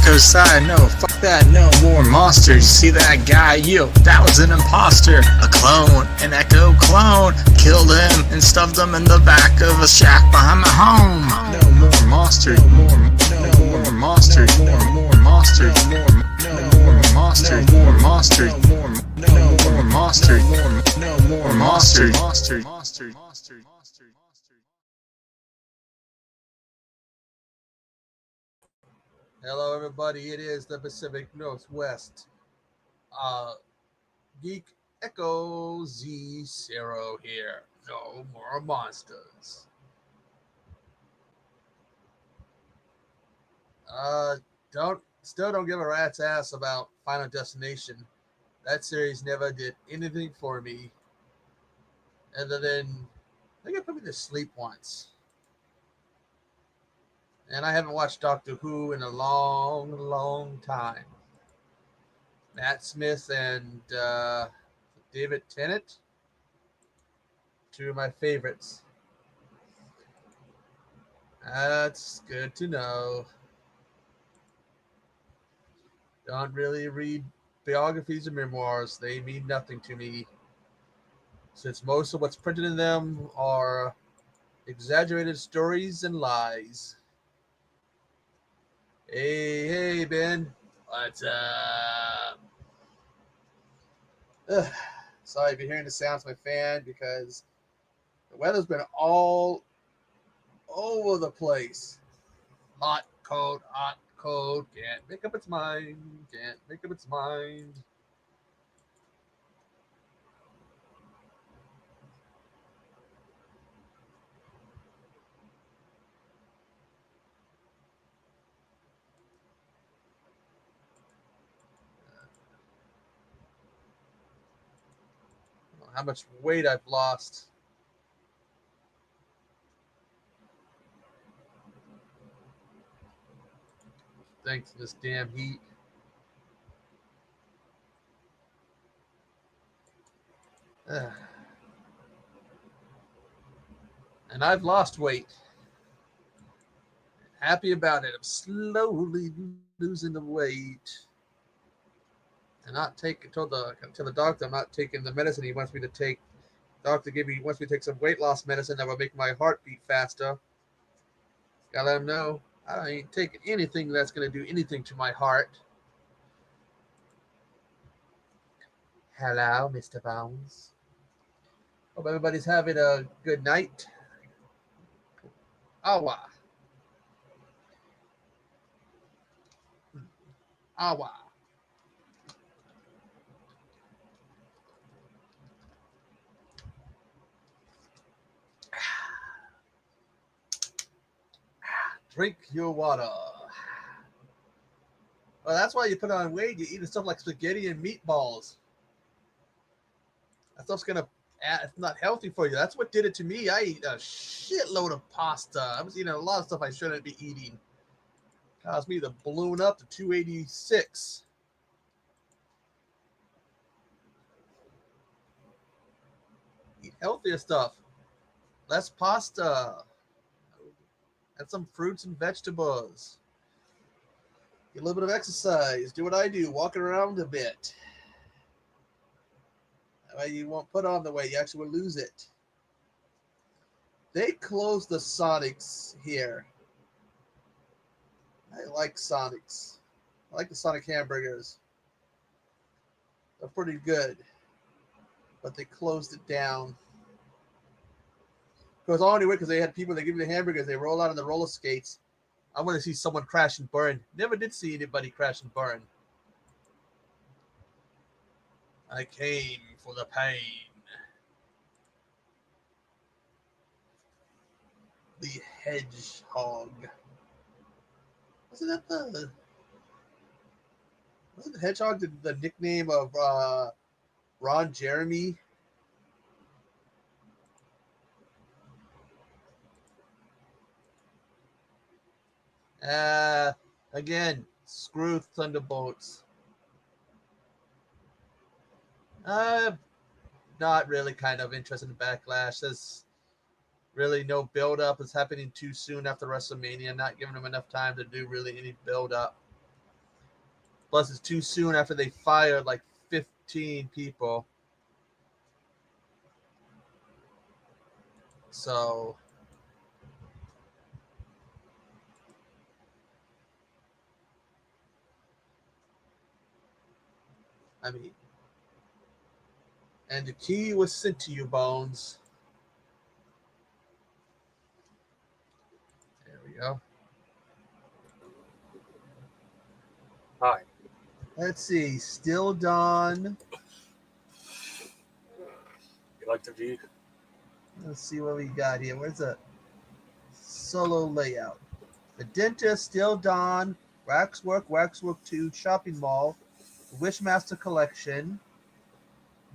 Echo side, no, fuck that, no more monsters. See that guy? Yo, that was an imposter. A clone, an Echo clone. Killed him and stuffed him in the back of a shack behind my home. No more monsters, no more monsters, more monsters, more monsters, more monsters, more monsters, more monsters. Hello, everybody. It is the Pacific Northwest Geek Echo Z0 here. No more monsters. Uh, don't give a rat's ass about Final Destination. That series never did anything for me, other than I think it put me to sleep once. And I haven't watched Doctor Who in a long, long time. Matt Smith and David Tennant, two of my favorites. That's good to know. Don't really read biographies or memoirs. They mean nothing to me, since most of what's printed in them are exaggerated stories and lies. Hey, Ben. What's up? Ugh. Sorry if you're hearing the sounds of my fan because the weather's been all over the place. Hot, cold. Can't make up its mind. Can't make up its mind. How much weight I've lost. Thanks to this damn heat. Ugh. And I've lost weight. Happy about it. I'm slowly losing the weight. And not taking told the doctor I'm not taking the medicine he wants me to take. Doctor wants me to take some weight loss medicine that will make my heart beat faster. Gotta let him know I ain't taking anything that's gonna do anything to my heart. Hello, Mr. Bones. Hope everybody's having a good night. Awa. Awa. Drink your water. Well, that's why you put on weight. You eat stuff like spaghetti and meatballs. That stuff's gonna. It's not healthy for you. That's what did it to me. I eat a shitload of pasta. I was eating a lot of stuff I shouldn't be eating. Caused me to balloon up to 286. Eat healthier stuff. Less pasta. Add some fruits and vegetables. Get a little bit of exercise. Do what I do. Walk around a bit. That way you won't put on the weight. You actually will lose it. They closed the Sonics here. I like Sonics. I like the Sonic hamburgers. They're pretty good. But they closed it down. Because only way because they had people that give you the hamburgers, they roll out on the roller skates. I want to see someone crash and burn. Never did see anybody crash and burn. I came for the pain. The hedgehog. Wasn't the hedgehog the nickname of Ron Jeremy? Again, screw Thunderbolts. Not really kind of interested in Backlash. There's really no build up. It's happening too soon after WrestleMania, not giving them enough time to do really any build up. Plus, it's too soon after they fired like 15 people. So, I mean, and the key was sent to you, Bones. There we go. Hi. Let's see. Still Dawn. You like the view? Let's see what we got here. Where's the solo layout? The Dentist, Still Dawn, Waxwork 2, Shopping Mall, Wishmaster Collection,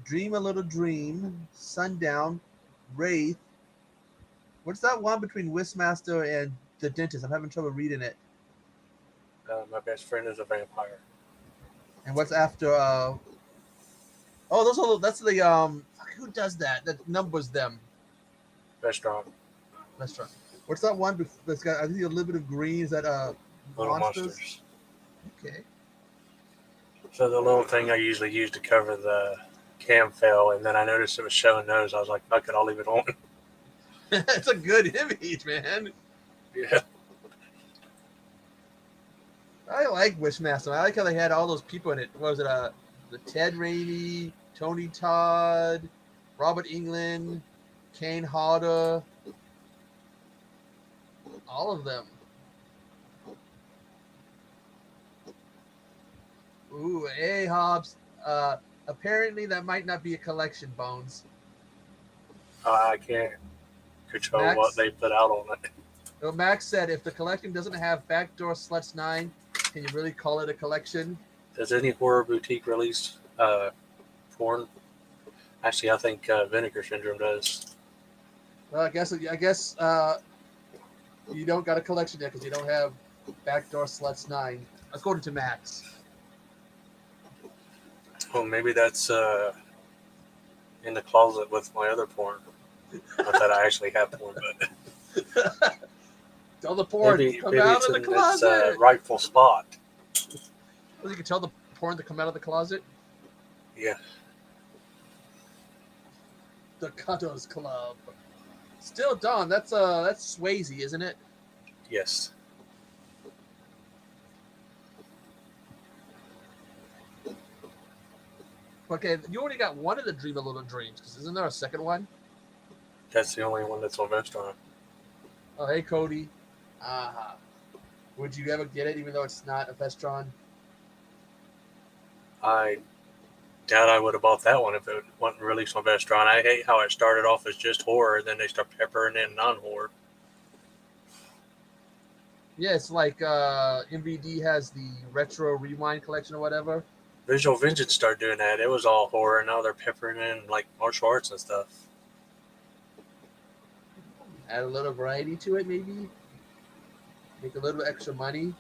Dream a Little Dream, Sundown, Wraith. What's that one between Wishmaster and the Dentist? I'm having trouble reading it. My best friend is a vampire. And what's after? That's the who does that? That numbers them. Restaurant. Restaurant. What's that one that's got? I think a little bit of green. Is that Little monsters? Monsters. Okay. So the little thing I usually use to cover the cam fell, and then I noticed it was showing those. I was like, fuck it, I'll leave it on. It's a good image, man. Yeah. I like Wishmaster. I like how they had all those people in it. What was it? The Ted Raimi, Tony Todd, Robert Englund, Kane Hodder, all of them. Ooh, hey Hobbs. Apparently that might not be a collection, Bones. I can't control Max? what they put out on it. Well, Max said if the collection doesn't have Backdoor Sluts 9, can you really call it a collection? Does any horror boutique release porn? Actually, I think Vinegar Syndrome does. Well, I guess you don't got a collection yet because you don't have Backdoor Sluts 9, according to Max. Well, maybe that's in the closet with my other porn. Not that I actually have porn, but Tell the porn maybe come out it's of the in closet. its rightful spot. Well, you can tell the porn to come out of the closet. Yeah. The Cutters Club. Still Dawn. That's Swayze, isn't it? Yes. Okay, you already got one of the Dream a Little Dreams, because isn't there a second one? That's the only one that's on Vestron. Oh, hey, Cody. Would you ever get it, even though it's not a Vestron? I doubt I would have bought that one if it wasn't released on Vestron. I hate how it started off as just horror, then they start peppering in non-horror. Yeah, it's like MVD has the Retro Rewind collection or whatever. Visual Vengeance started doing that. It was all horror, and now they're peppering in like martial arts and stuff. Add a little variety to it, maybe. Make a little extra money.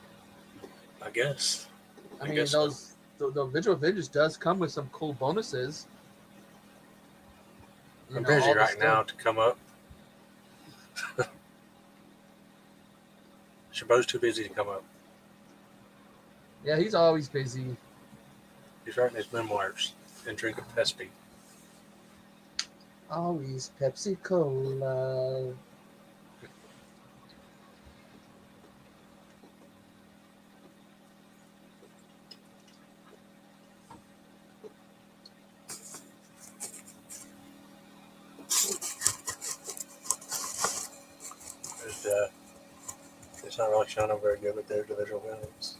I guess. I mean, the Visual Vengeance does come with some cool bonuses. I'm busy right now to come up. Chabot's too busy to come up. Yeah, he's always busy. He's writing his memoirs and drinking Pepsi. Always Pepsi Cola. It's not really showing up very good, but there's the Visual Vengeance.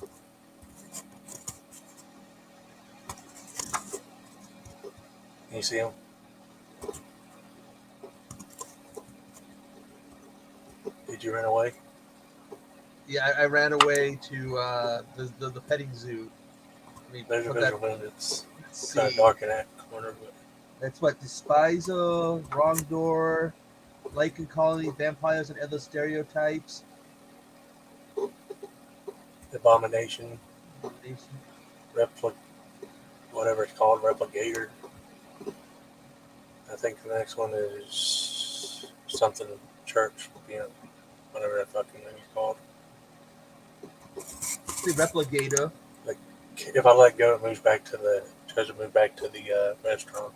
Can you see him? Did you run away? Yeah, I ran away to the petting zoo. There's a Visual Vengeance. Let's Kind of see. dark in that corner, but That's what Despiser, Wrong Door, Lycan Colony, Vampires and Other Stereotypes. Abomination, whatever it's called, Replicator. I think the next one is something church, whatever that fucking thing is called. The Replicator. if I let go, it moves back to the restaurant.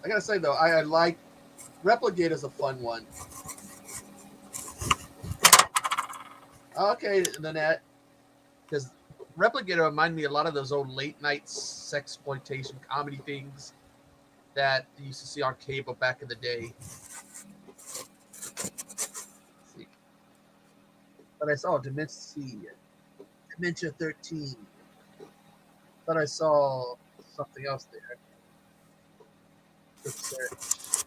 I gotta say though, I like Replicator's a fun one. Okay, Nanette, because Replicator reminded me a lot of those old late night sexploitation comedy things that you used to see on cable back in the day. But I saw Dementia 13. But I saw something else there. Quick search.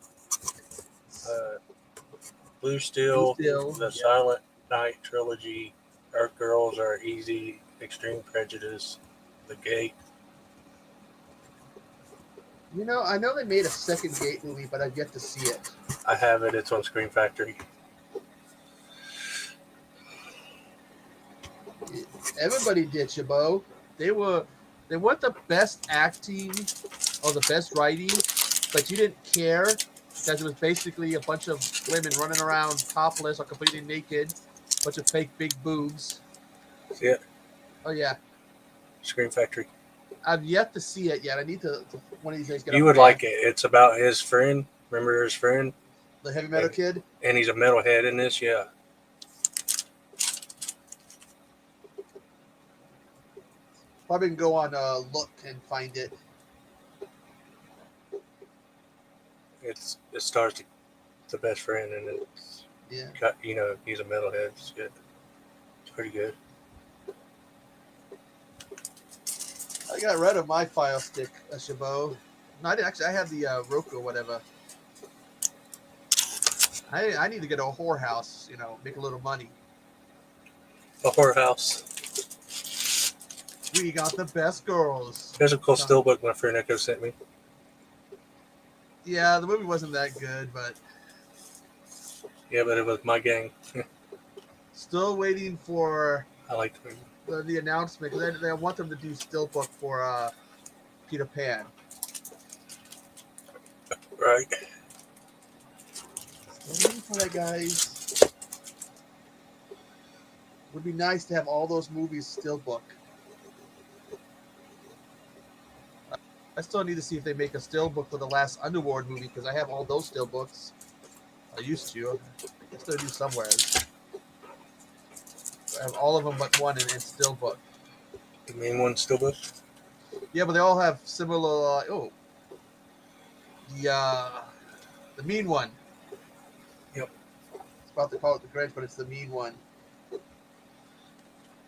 Blue Steel, Steel, the yeah. Silent Night trilogy, Earth Girls Are Easy, Extreme Prejudice, The Gate. You know, I know they made a second Gate movie, but I've yet to see it. I have it. It's on Screen Factory. Everybody did, Chabot. They weren't the best acting or the best writing, but you didn't care because it was basically a bunch of women running around topless or completely naked, bunch of fake big boobs. See it? Oh yeah, Screen Factory. I've yet to see it yet. I need to one of these days get. You would like it. It's about his friend. Remember his friend? The heavy metal kid. And he's a metalhead in this. Yeah. Probably can go on Look and find it. It stars the best friend, and it's he's a metalhead. It's good. It's pretty good. I got rid of my Fire Stick, Chabot. No, I didn't actually. I have the Roku or whatever. I need to get a whorehouse. Make a little money. A whorehouse. We got the best girls. There's a cool steelbook my friend Echo sent me. Yeah, the movie wasn't that good, but... Yeah, but it was my gang. Still waiting for... I like the movie. The announcement, because they want them to do steelbook for Peter Pan. Right. Still waiting for that, guys. Would be nice to have all those movies steelbook. I still need to see if they make a steelbook for the last Underworld movie, because I have all those steelbooks. I used to. I guess they'll do somewhere. I have all of them but one in steelbook. The main one steelbook? Yeah, but they all have similar. The mean one. Yep. It's about to call it the Grinch, but it's the mean one.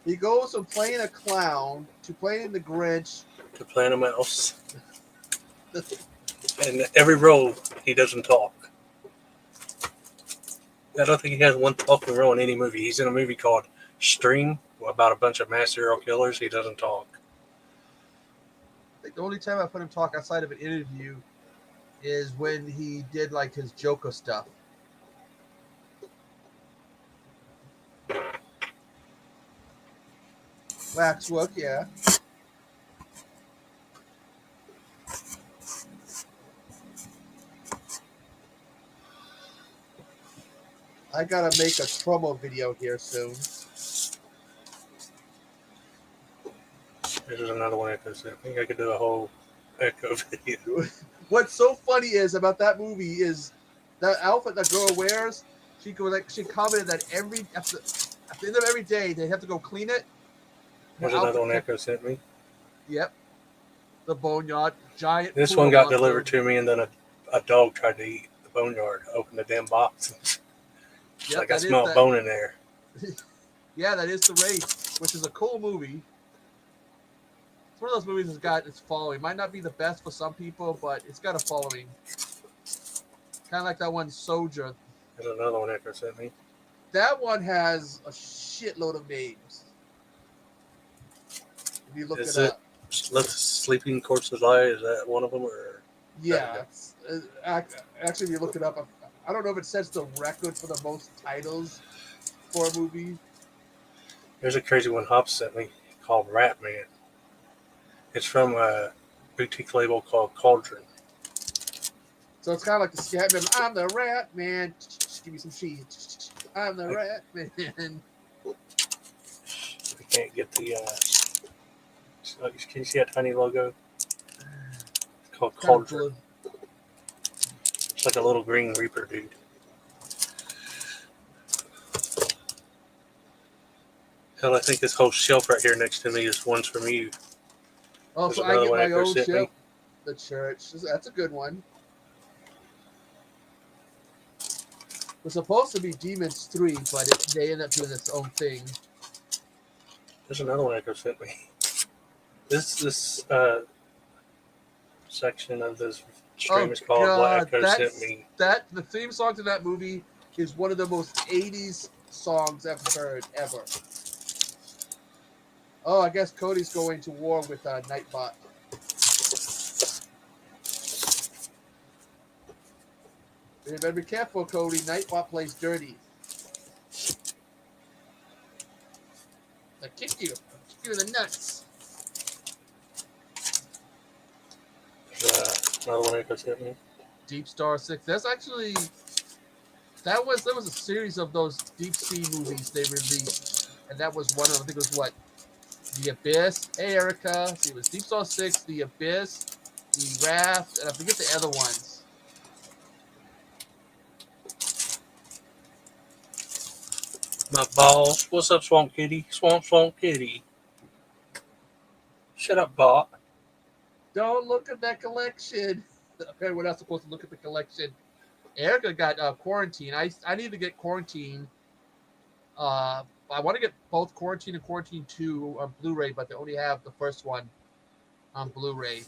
He goes from playing a clown to playing the Grinch to playing a mouse. And every role, he doesn't talk. I don't think he has one talking role in any movie. He's in a movie called Stream about a bunch of mass serial killers. He doesn't talk. I think the only time I put him talk outside of an interview is when he did like his Joker stuff. Waxwork, yeah. I gotta make a promo video here soon. There's another one Echo sent. I think I could do a whole Echo video. What's so funny is about that movie is that outfit that girl wears. She commented that at the end of every day they have to go clean it. There's another one Echo sent me. Yep. The boneyard giant. This one got delivered to me, and then a dog tried to eat the boneyard. Opened the damn box. Yep, like I smell a bone in there. Yeah, that is The Wraith, which is a cool movie. It's one of those movies that's got its following. Might not be the best for some people, but it's got a following. Kind of like that one Soldier. There's another one Echo sent me. That one has a shitload of names. If you look it up. Let the Sleeping Corpses Lie, is that one of them? Or yeah. Actually, if you look it up, I don't know if it sets the record for the most titles for a movie. There's a crazy one Hop sent me called Rat Man. It's from a boutique label called Cauldron. So it's kind of like the Scatman. I'm the Rat Man. Give me some cheese. I'm the Rat Man. I can't get the. Can you see a tiny logo? It's called Kind of Cauldron. blue. It's like a little green reaper dude. Hell, I think this whole shelf right here next to me is one's from you. Oh, There's so I another get one my Echo own sent me. ship. The church. That's a good one. It was supposed to be Demons 3, but they end up doing its own thing. There's another one Echo sent me. This section of this stream is called What Echo Sent Me. The theme song to that movie is one of the most 80s songs I've heard ever. Oh, I guess Cody's going to war with Nightbot. You better be careful, Cody. Nightbot plays dirty. I'll kick you. I'll kick you in the nuts. Another one Echo sent me. Deep Star 6. That's actually... There was a series of those deep sea movies they released. And that was one of them. I think it was what? The Abyss. Hey, Erica. See, it was Deep Star 6, The Abyss, The Raft, and I forget the other ones. My balls. What's up, Swamp Kitty? Swamp Kitty. Shut up, bot. Don't look at that collection. Apparently, we're not supposed to look at the collection. Erica got Quarantine. I need to get Quarantine. I want to get both Quarantine and Quarantine 2 on Blu-ray, but they only have the first one on Blu-ray.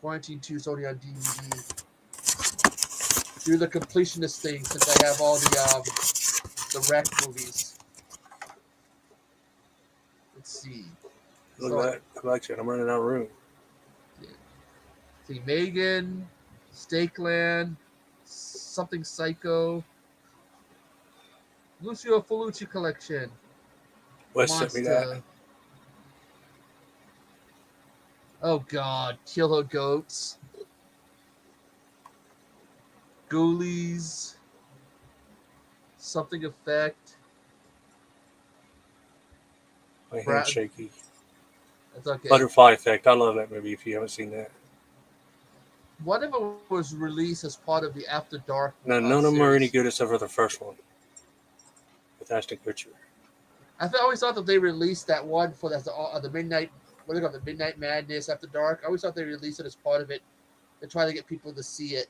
Quarantine 2 is only on DVD. Do the completionist thing since I have all the Wreck movies. Let's see. Look at that collection. I'm running out of room. Yeah. See, Megan, Stakeland, Something Psycho, Lucio Fulci collection. Wes sent me that. Oh God, Killer Goats, Ghoulies, Something Effect. My hand's shaky. That's okay. Butterfly Effect. I love that movie if you haven't seen that. One of them was released as part of the After Dark. No, none of them are any good except for the first one with Ashton Kutcher. I always thought that they released that one for the Midnight. What do they call it? The Midnight Madness After Dark. I always thought they released it as part of it to try to get people to see it.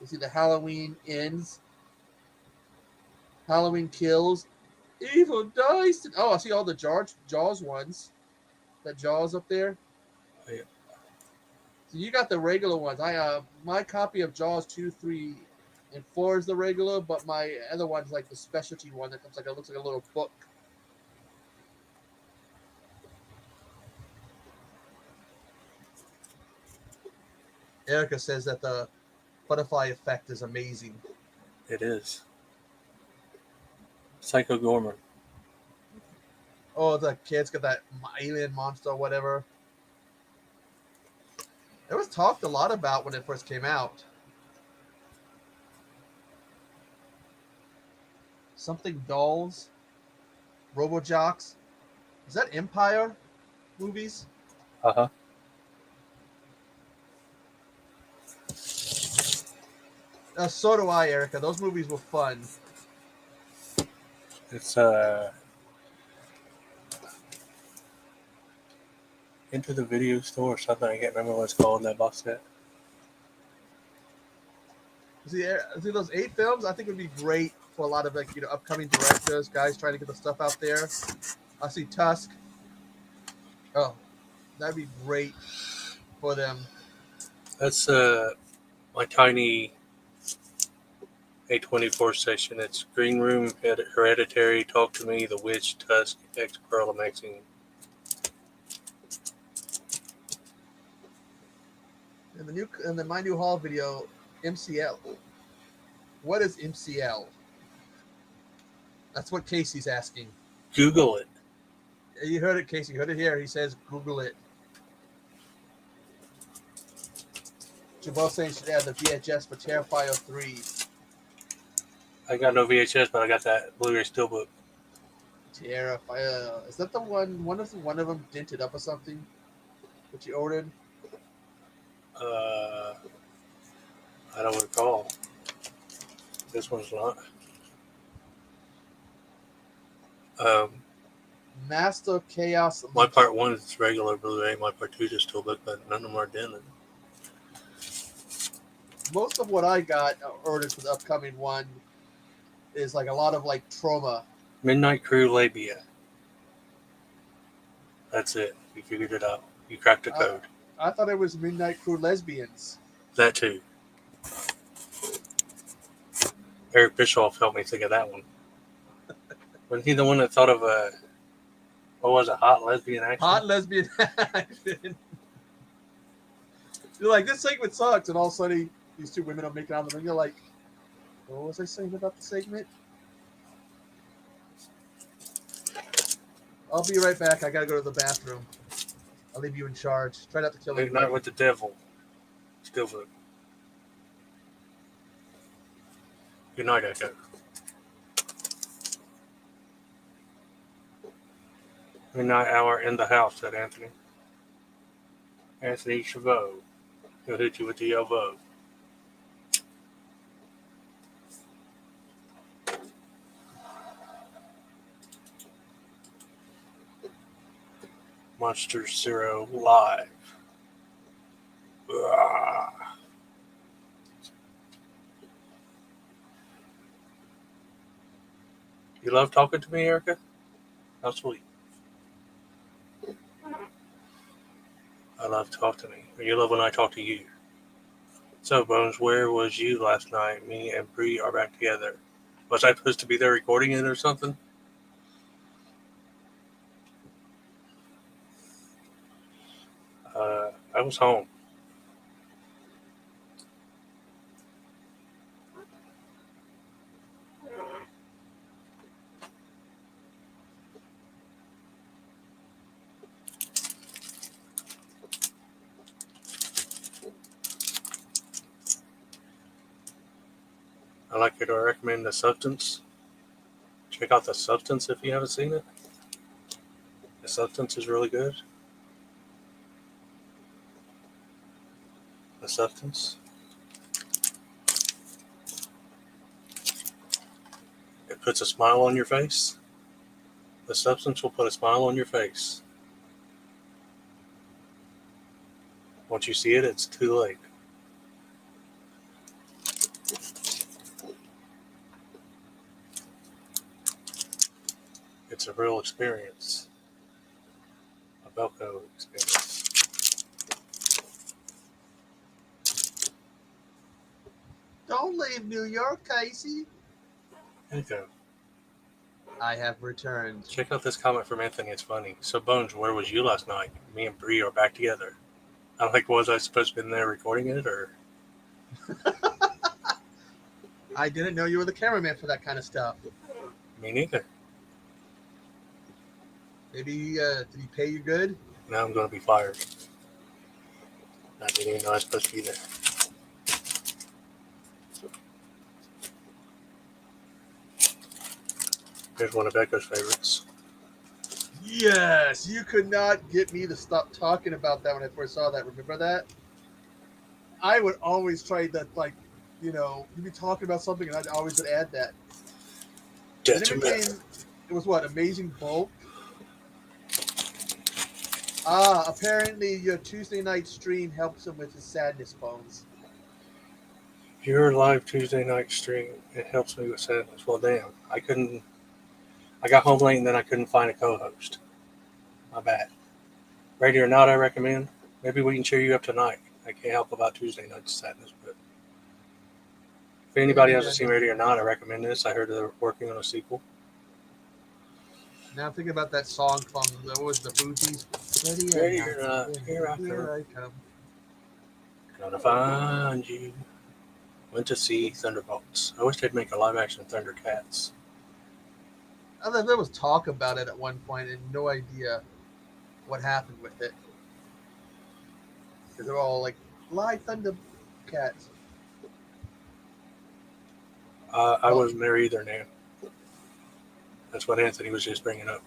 You see, the Halloween Ends, Halloween Kills, Evil Dice. Oh, I see all the Jaws ones. That Jaws up there. Oh, yeah. So you got the regular ones. My copy of Jaws 2, 3, and 4 is the regular, but my other one's like the specialty one that looks like a little book. Erica says that the Butterfly Effect is amazing. It is. Psycho Gorman. Oh, the kid's got that alien monster or whatever. It was talked a lot about when it first came out. Something Dolls, Robojocks. Is that Empire movies? Uh-huh. So do I, Erica. Those movies were fun. It's Into the Video Store or something. I can't remember what it's called in that box set. See those 8 films? I think would be great for a lot of upcoming directors, guys trying to get the stuff out there. I see Tusk. Oh, that'd be great for them. That's my tiny A24 section. It's Green Room, Hereditary, Talk to Me, The Witch, Tusk, X, Pearl, and Maxine. And my new haul video, MCL. What is MCL? That's what Casey's asking. Google it. You heard it, Casey. You heard it here. He says Google it. Jabal saying should add the VHS for Terrifier 3. I got no VHS, but I got that Blu-ray Steelbook. Terrifying. Is that the one? One of them dented up or something? What you ordered? I don't recall. This one's not. Um, Master Chaos. my part 1 is regular Blu-ray. My part 2 is still book, but none of them are dented. Most of what I got ordered for the upcoming one is like a lot of like trauma. Midnight Crew Labia. That's it. You figured it out. You cracked the code. I thought it was Midnight Crew Lesbians. That too. Eric Bischoff helped me think of that one. Wasn't he the one that thought of a, what was it, hot lesbian action? Hot lesbian action. You're like, this segment sucks, and all of a sudden these two women are making out, and you're like, what was I saying about the segment? I'll be right back. I gotta go to the bathroom. I'll leave you in charge. Try not to kill Midnight anybody. with the Devil. Still vote. Good night, Echo. Midnight hour in the house, said Anthony. Anthony Chavot. He'll hit you with the elbow. Monster Zero live. Ah. You love talking to me, Erica? How sweet. I love to talk to me. Or you love when I talk to you. So, Bones, where was you last night? Me and Bree are back together. Was I supposed to be there recording it or something? I was home. I like it. I recommend The Substance. Check out The Substance if you haven't seen it. The Substance is really good. The Substance. It puts a smile on your face. The Substance will put a smile on your face. Once you see it, it's too late. It's a real experience. A Velcro experience. Don't leave New York, Casey. Okay. I have returned. Check out this comment from Anthony. It's funny. So, Bones, where was you last night? Me and Bree are back together. I'm like, was I supposed to be in there recording it, or? I didn't know you were the cameraman for that kind of stuff. Me neither. Maybe, did he pay you good? Now I'm going to be fired. I didn't even know I was supposed to be there. Here's one of Echo's favorites. Yes, you could not get me to stop talking about that when I first saw that. Remember that? I would always try that, like, you know, you'd be talking about something and I'd always would add that. And it became, it was what, Amazing Bulk? Apparently your Tuesday night stream helps him with his sadness, Bones. Your live Tuesday night stream, it helps me with sadness. Well, damn. I got home late and then I couldn't find a co-host. My bad. Ready or Not, I recommend. Maybe we can cheer you up tonight. I can't help about Tuesday night sadness, but if anybody hasn't seen Ready or Not, I recommend this. I heard they're working on a sequel. Now I'm thinking about that song from, what was the Boo Gees? Ready or Not, here I come. Gonna find you. Went to see Thunderbolts. I wish they'd make a live action Thundercats. I thought there was talk about it at one point and no idea what happened with it. Because they're all like, live Thundercats. I wasn't there either, now. That's what Anthony was just bringing up.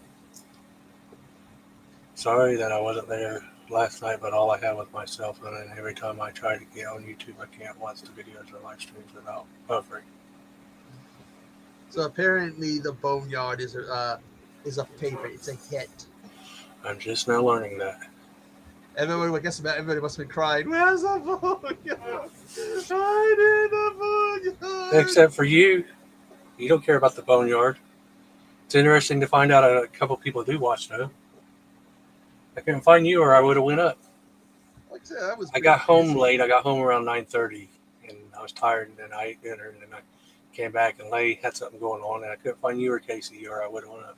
Sorry that I wasn't there last night, but all I have was my cell phone, and every time I try to get on YouTube, I can't watch the videos or live streams without buffering. So apparently, the Boneyard is a favorite. It's a hit. I'm just now learning that. Everybody must have been crying. Where's the Boneyard? I need the Boneyard. Except for you, you don't care about the Boneyard. It's interesting to find out a couple people do watch though. I couldn't find you, or I would have went up. Like I said, I got home late. I got home around 9:30, and I was tired. And then I ate dinner, and then I came back, and Lay had something going on, and I couldn't find you or Casey, or I would have went up.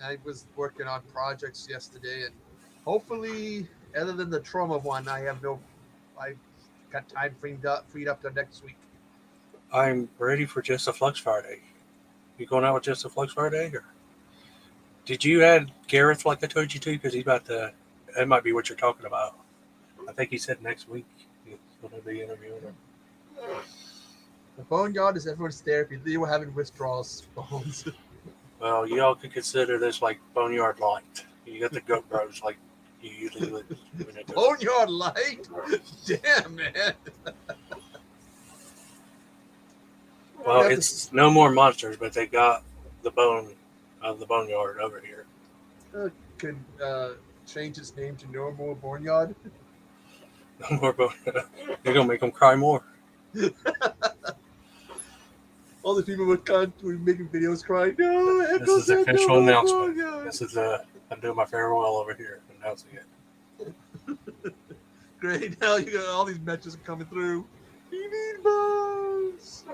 I was working on projects yesterday, and hopefully, other than the trauma one, I got time freed up to next week. I'm ready for Just a Flux Friday. You going out with Just a Flux Friday, or did you add Gareth like I told you to? Because he's about to. That might be what you're talking about. I think he said next week he's going to be interviewing him. The Boneyard is everyone's therapy. They were having withdrawals. Bones. Well, y'all could consider this like Boneyard Light. You got the Goat Bros like you usually would. Boneyard Light? Damn, man. Well, it's no more monsters, but they got the bone of the Boneyard over here. Could change its name to No More Boneyard. No more Boneyard. They're going to make them cry more. All the people were making videos crying. No, this is the official announcement. This is I'm doing my farewell over here, announcing it. Great. Now you got all these messages coming through. We need bones.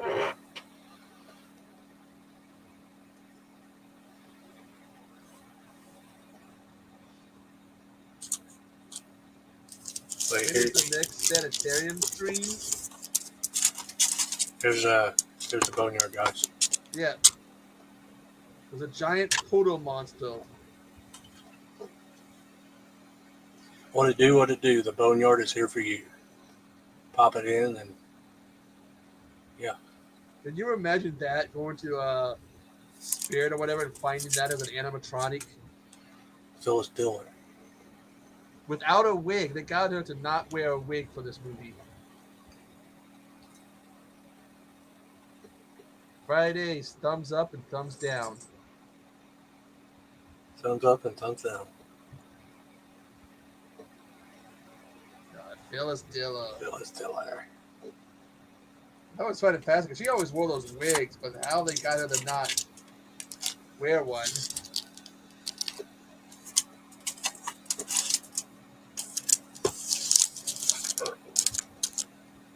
Wait, here's the next sanitarium stream. There's the Boneyard, guys. Yeah. There's a giant Poto monster. What it do? The Boneyard is here for you. Pop it in and yeah. Can you imagine that going to Spirit or whatever and finding that as an animatronic? Phyllis Diller. Without a wig. They got her to not wear a wig for this movie. Fridays, thumbs up and thumbs down. Thumbs up and thumbs down. God, Phyllis Diller. Phyllis Diller. I always find it fascinating because she always wore those wigs, but how they got her to not wear one.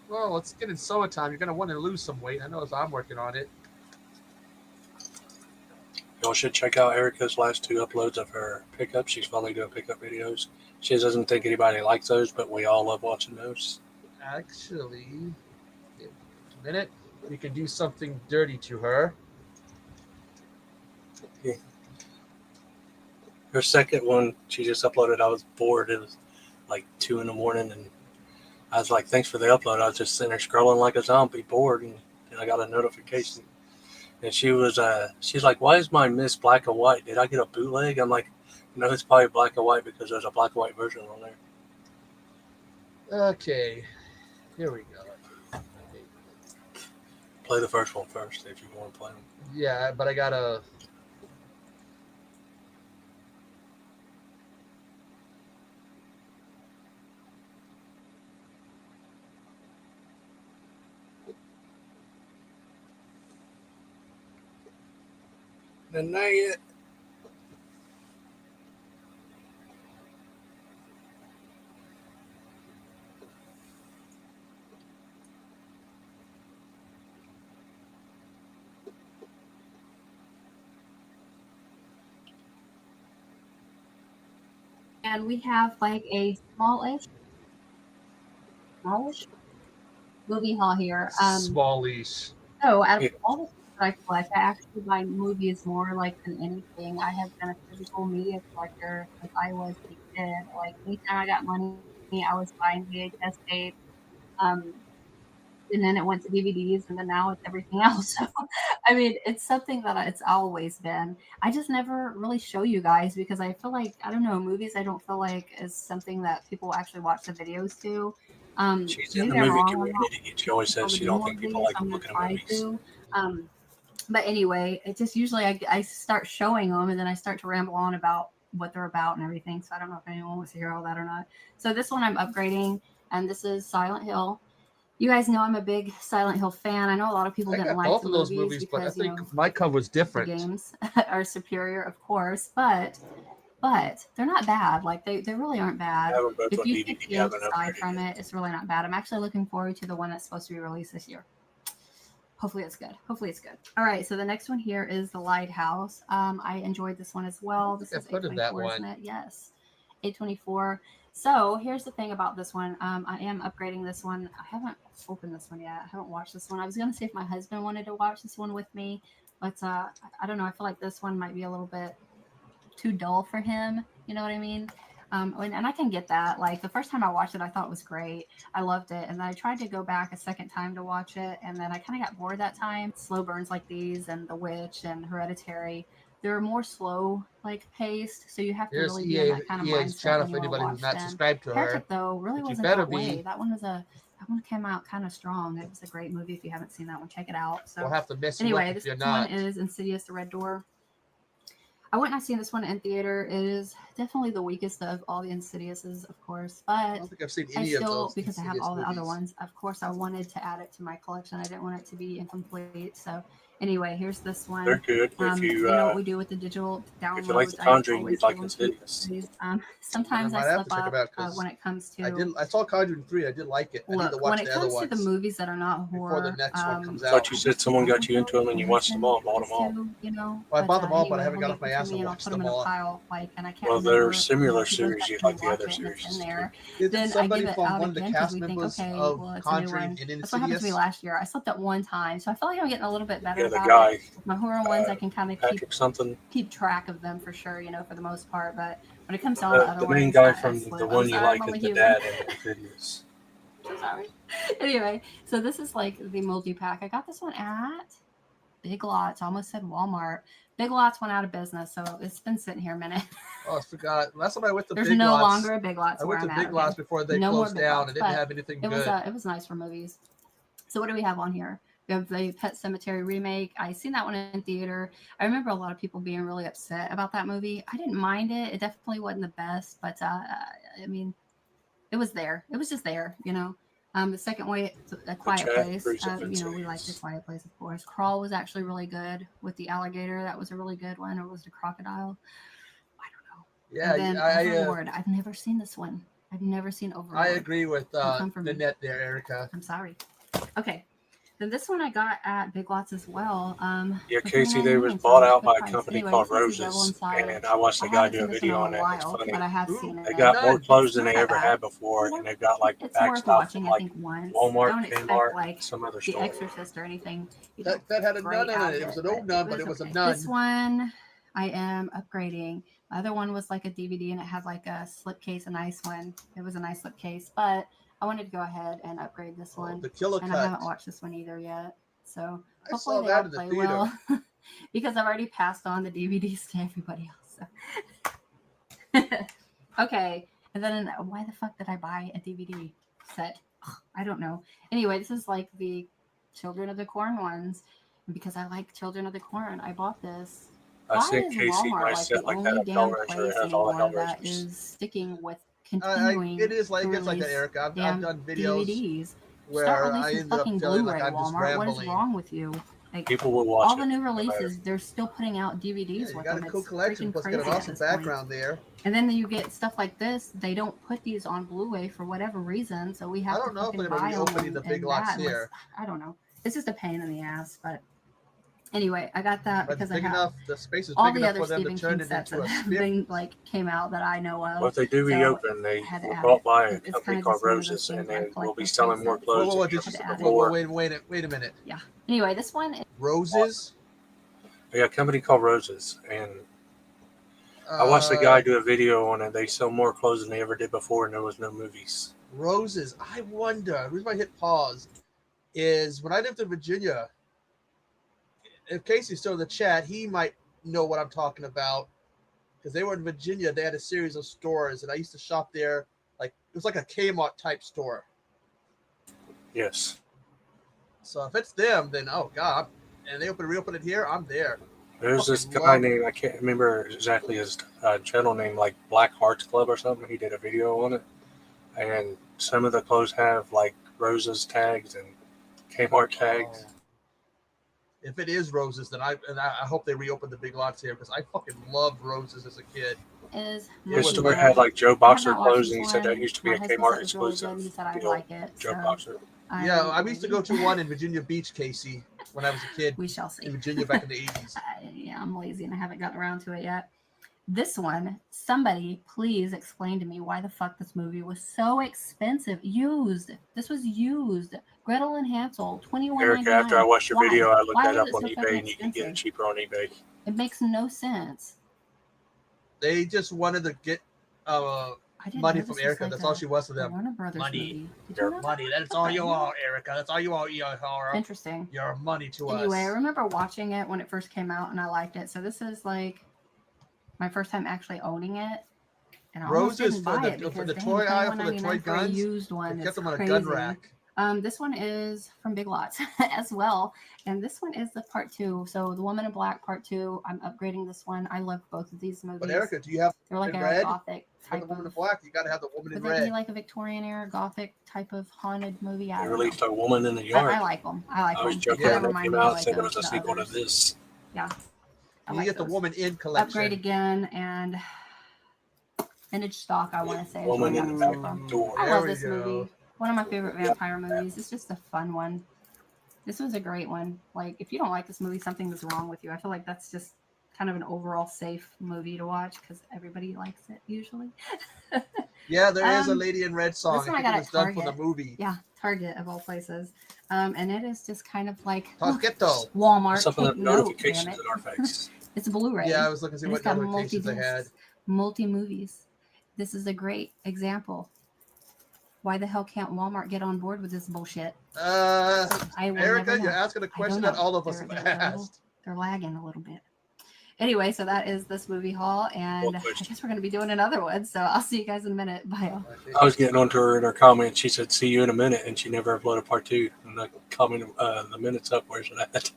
Well, let's get in summertime. You're going to want to lose some weight. I know as I'm working on it. Y'all should check out Erica's last 2 uploads of her pickup. She's finally doing pickup videos. She doesn't think anybody likes those, but we all love watching those. Actually, in a minute, we can do something dirty to her. Yeah. Her second one, she just uploaded. I was bored. It was like 2 a.m, and I was like, thanks for the upload. I was just sitting there scrolling like a zombie, bored, and I got a notification. And she's like, why is mine Miss Black and White? Did I get a bootleg? I'm like, no, it's probably black and white because there's a black and white version on there. Okay, here we go. Play the first one first if you want to play them. Yeah, but I gotta. Deny it. And we have like a smallish movie hall here. Smallish. So out of all the things that I collect, I actually buy movies more like than anything. I have been a physical media collector since I was a kid. Like anytime I got money, I was buying VHS tapes. And then it went to DVDs, and then now it's everything else. So I mean, it's something that it's always been. I just never really show you guys because I feel like I don't know movies. I don't feel like is something that people actually watch the videos to. She's in the Maybe I'm movie wrong. I'm not community. She always says able to she do don't more think people videos. like I'm gonna looking at try movies. to. But anyway, it just usually I start showing them and then I start to ramble on about what they're about and everything. So I don't know if anyone wants to hear all that or not. So this one I'm upgrading, and this is Silent Hill. You guys know I'm a big Silent Hill fan. I know a lot of people I didn't got like both the of those movies movies, but I because think my cover's the different. games are superior, of course, but they're not bad. Like they really aren't I bad. have them both If on you DVD. take the I games haven't aside upgraded from yet. it, it's really not bad. I'm actually looking forward to the one that's supposed to be released this year. Hopefully it's good. Hopefully it's good. All right, so the next one here is The Lighthouse. I enjoyed this one as well. This is I've heard of that 824, isn't one. it? Yes, 824. So here's the thing about this one. I am upgrading this one. I haven't opened this one yet. I haven't watched this one. I was gonna see if my husband wanted to watch this one with me, but I don't know. I feel like this one might be a little bit too dull for him. You know what I mean? And I can get that. Like the first time I watched it, I thought it was great. I loved it, and then I tried to go back a second time to watch it, and then I kind of got bored that time. Slow burns like these, and The Witch, and Hereditary, they're more slow like paced, so you have to Here's really be in that kind of EA's mindset channel when for you want to anybody who's watch not them. subscribed to her. Heretic though really But you wasn't better that way. be. That one came out kind of strong. It was a great movie. If you haven't seen that one, check it out. So We'll have to mess you anyway, up this if you're one not. is Insidious: The Red Door. I went and seen this one in theater. It is definitely the weakest of all the Insidiouses, of course, I but don't think I've seen I any of still, those because I have Insidious all the other movies. ones, of course, I wanted to add it to my collection. I didn't want it to be incomplete. So, anyway, here's this They're one. good. You know what we do with the digital If you like downloads. The I Conjuring, always you'd show like them to you Insidious. guys. And I Sometimes I might have slip to check up them out because when it comes to I saw Conjuring 3. I did like it. I need to look when watch it the other comes to the ones movies that are not before the horror. next one comes I out. thought you said someone I got don't you into really them and you watched them listen all, bought them all. to, you know. Well, I But bought them all, but I anyway, haven't he'll got get off my them to ass me and and I'll watched put them them in a all. pile, like, and I can't Well, remember. they're similar He goes series. back You'd to like the watch other it and it's in series. there. Isn't Then I somebody give it from out one of the again because cast we think, members okay, of well, it's a new Conjuring one. in That's what happened to me Insidious? last year. I slept at one time, so I feel like I'm getting a little bit better Yeah, the about it. guy, With my horror ones, I can kind of Patrick something. keep track of them for sure, you know, for the most part. But when it comes to all the other The main ones, guy I from slip. the I'm one you sorry, I'm like only is the human. dad in Insidious. I'm sorry. Anyway, so this is like the multi pack. I got this one at Big Lots. I almost said Walmart. Big Lots went out of business, so it's been sitting here a minute. Oh, I forgot. Last time I went to There's Big no Lots, longer a Big Lots I where went to I'm Big at. Lots Okay, before they no more closed Big down. Lots, It didn't but have anything it good. was nice for movies. So what do we have on here? We have the Pet Cemetery remake. I seen that one in theater. I remember a lot of people being really upset about that movie. I didn't mind it. It definitely wasn't the best, but I mean, it was there. It was just there, you know. The second way, A The Quiet chat Place. agrees of You know, we like The Insidious. Quiet Place, of course. Crawl was actually really good with the alligator. That was a really good one. Or was it a crocodile? I don't know. Yeah, And then Overlord. I've never seen this one. I've never seen Overlord. I agree with Don't come for me. Nanette there, Erica. I'm sorry. Okay. Then this one I got at Big Lots as well. Yeah, For Casey, they was $3.99, so bought it was a out good by a price. company Anyway, called this is The Devil Roses, Inside. and I watched I the guy haven't do seen a this one in video a on it. It's while, funny. but I have Ooh, seen it. They got more none. clothes It's than not they that ever bad. had before, You know, and they've got like it's back worth stuff from watching, I like think, once. Walmart, Don't expect Kmart, like some other The store. Exorcist or anything, you know, That had a great nun in out it. of It was it, an old but nun, it but was it was a okay. This nun. one I am upgrading. The other one was like a DVD and it had like a slipcase, a nice one. It was a nice slipcase, but I wanted to go ahead and upgrade this Oh, one. the Killer And I Cut. haven't watched this one either yet. So I hopefully saw they all that in the play theater. well because I've already passed on the DVDs to everybody else. So. Okay. And then why the fuck did I buy a DVD set? Ugh, I don't know. Anyway, this is like the Children of the Corn ones. And because I like Children of the Corn, I bought this. I Why sent is Casey my Walmart like set the like that only of damn Hellraiser. It place has all the anymore that Hellraisers. is sticking with It continuing is like to it's like that, release Erica. I've damn done videos DVDs? Start where I releasing ended up fucking feeling like Blu-ray, I'm just Walmart. What is rambling. wrong with you? Like People will watch all the it. new No matter. releases, they're still putting out Yeah, DVDs you with got them. a cool It's collection, freaking plus crazy got an at awesome this point. background there. And then you get stuff like this. They don't put these on Blu-ray for whatever reason, so we I have to don't know if fucking they're going to buy be them opening the Big and Lots that. Unless, here. I don't know. It's just a pain in the ass, but anyway, I got that But it's because I big have enough, the space is all big the enough other for them to Stephen turn King it sets into that a have spit. been like came out that I know Well, of. if they do So reopen, I they had to were add bought it. by a It's company kind of called just one of those Roses, things and where I they will collect be those selling things more that clothes Whoa, than just had to ever add it. before. wait a minute. Yeah. Anyway, this one is Roses? Yeah, a company called Roses, and I watched the guy do a video on it. They sell more clothes than they ever did before, and there was no movies. Roses. I wonder. The reason why I hit pause is when I lived in Virginia, if Casey's still in the chat, he might know what I'm talking about because they were in Virginia. They had a series of stores, and I used to shop there. Like it was like a Kmart type store. Yes. So if it's them, then oh god, and they reopen it here, I'm there. There's this Fucking guy love it. named, I can't remember exactly his channel name, like Black Hearts Club or something. He did a video on it. And some of the clothes have like Rose's tags and Kmart tags. Oh. If it is Roses, then I hope they reopen the Big Lots here because I fucking loved Roses as a kid. Is His was store my- had like Joe I have Boxer not watched clothes, this and he said that one. used to be My a husband Kmart said it was really exclusive. good. He said I'd you know, like it. Joe So Boxer. Yeah, I used to go to one in Virginia Beach, Casey, when I was a kid we shall see. in Virginia back in the 80s. Yeah, I'm lazy and I haven't gotten around to it yet. This one, somebody please explain to me why the fuck this movie was so expensive. Used. This was used. Gretel and Hansel, $21.99. Erica, after I watched your Why? video, I looked Why that was up it on so fucking eBay, and you can get it expensive? cheaper on eBay. It makes no sense. They just wanted to get I didn't money know from this was Erica. like That's all she was to a them. Warner Brothers Money. movie. Did Your you know money. that? That's What all the you hell? are, Erica. That's all you are, Eeyore. Interesting. Your money to us. Anyway, I remember watching it when it first came out and I liked it. So this is like my first time actually owning it. And I almost Roses didn't for buy it the, because for the damn, toy aisle for the $21.99 toy for a guns. used one They is kept them on a crazy. gun rack. This one is from Big Lots as well. And this one is the part 2. So The Woman in Black part 2. I'm upgrading this one. I love both of these movies. But Erica, do you have They're like in a red? gothic For type the Woman in of. Black, you got to have the Woman in Would they be red. like a Victorian era gothic type of haunted movie? I They don't know. released A Woman in the Yard. I like them. I like I was them. joking They when kind of that remind came me out, like said it of was a the sequel to others. this. Yeah. I You like get the those. Woman in collection. Upgrade again and vintage stock, I want to say. Is Woman what I in got the so far. Door. I There love we this go. movie. One of my favorite vampire movies. It's just a fun one. This was a great one. Like, if you don't like this movie, something is wrong with you. I feel like that's just kind of an overall safe movie to watch because everybody likes it usually. Yeah, there is a Lady in Red song. This one I think got it at was done for the Target. movie. Yeah, Target of all places. And it is just kind of like Targetto. Walmart. Some of Take the note, damn notifications it. in our face. It's a Blu-ray. Yeah, I was looking to see And what it's got notifications they had. multi-discs, multi-movies. This is a great example. Why the hell can't Walmart get on board with this bullshit? I will Erica, never know. you're asking a question that all of us have asked. They're lagging a little bit. Anyway, so that is this movie haul, and I guess we're going to be doing another one. So I'll see you guys in a minute. Bye. All. I was getting onto her in her comment. She said, "See you in a minute," and she never uploaded part 2. And the comment, the minute's up. Where's it at?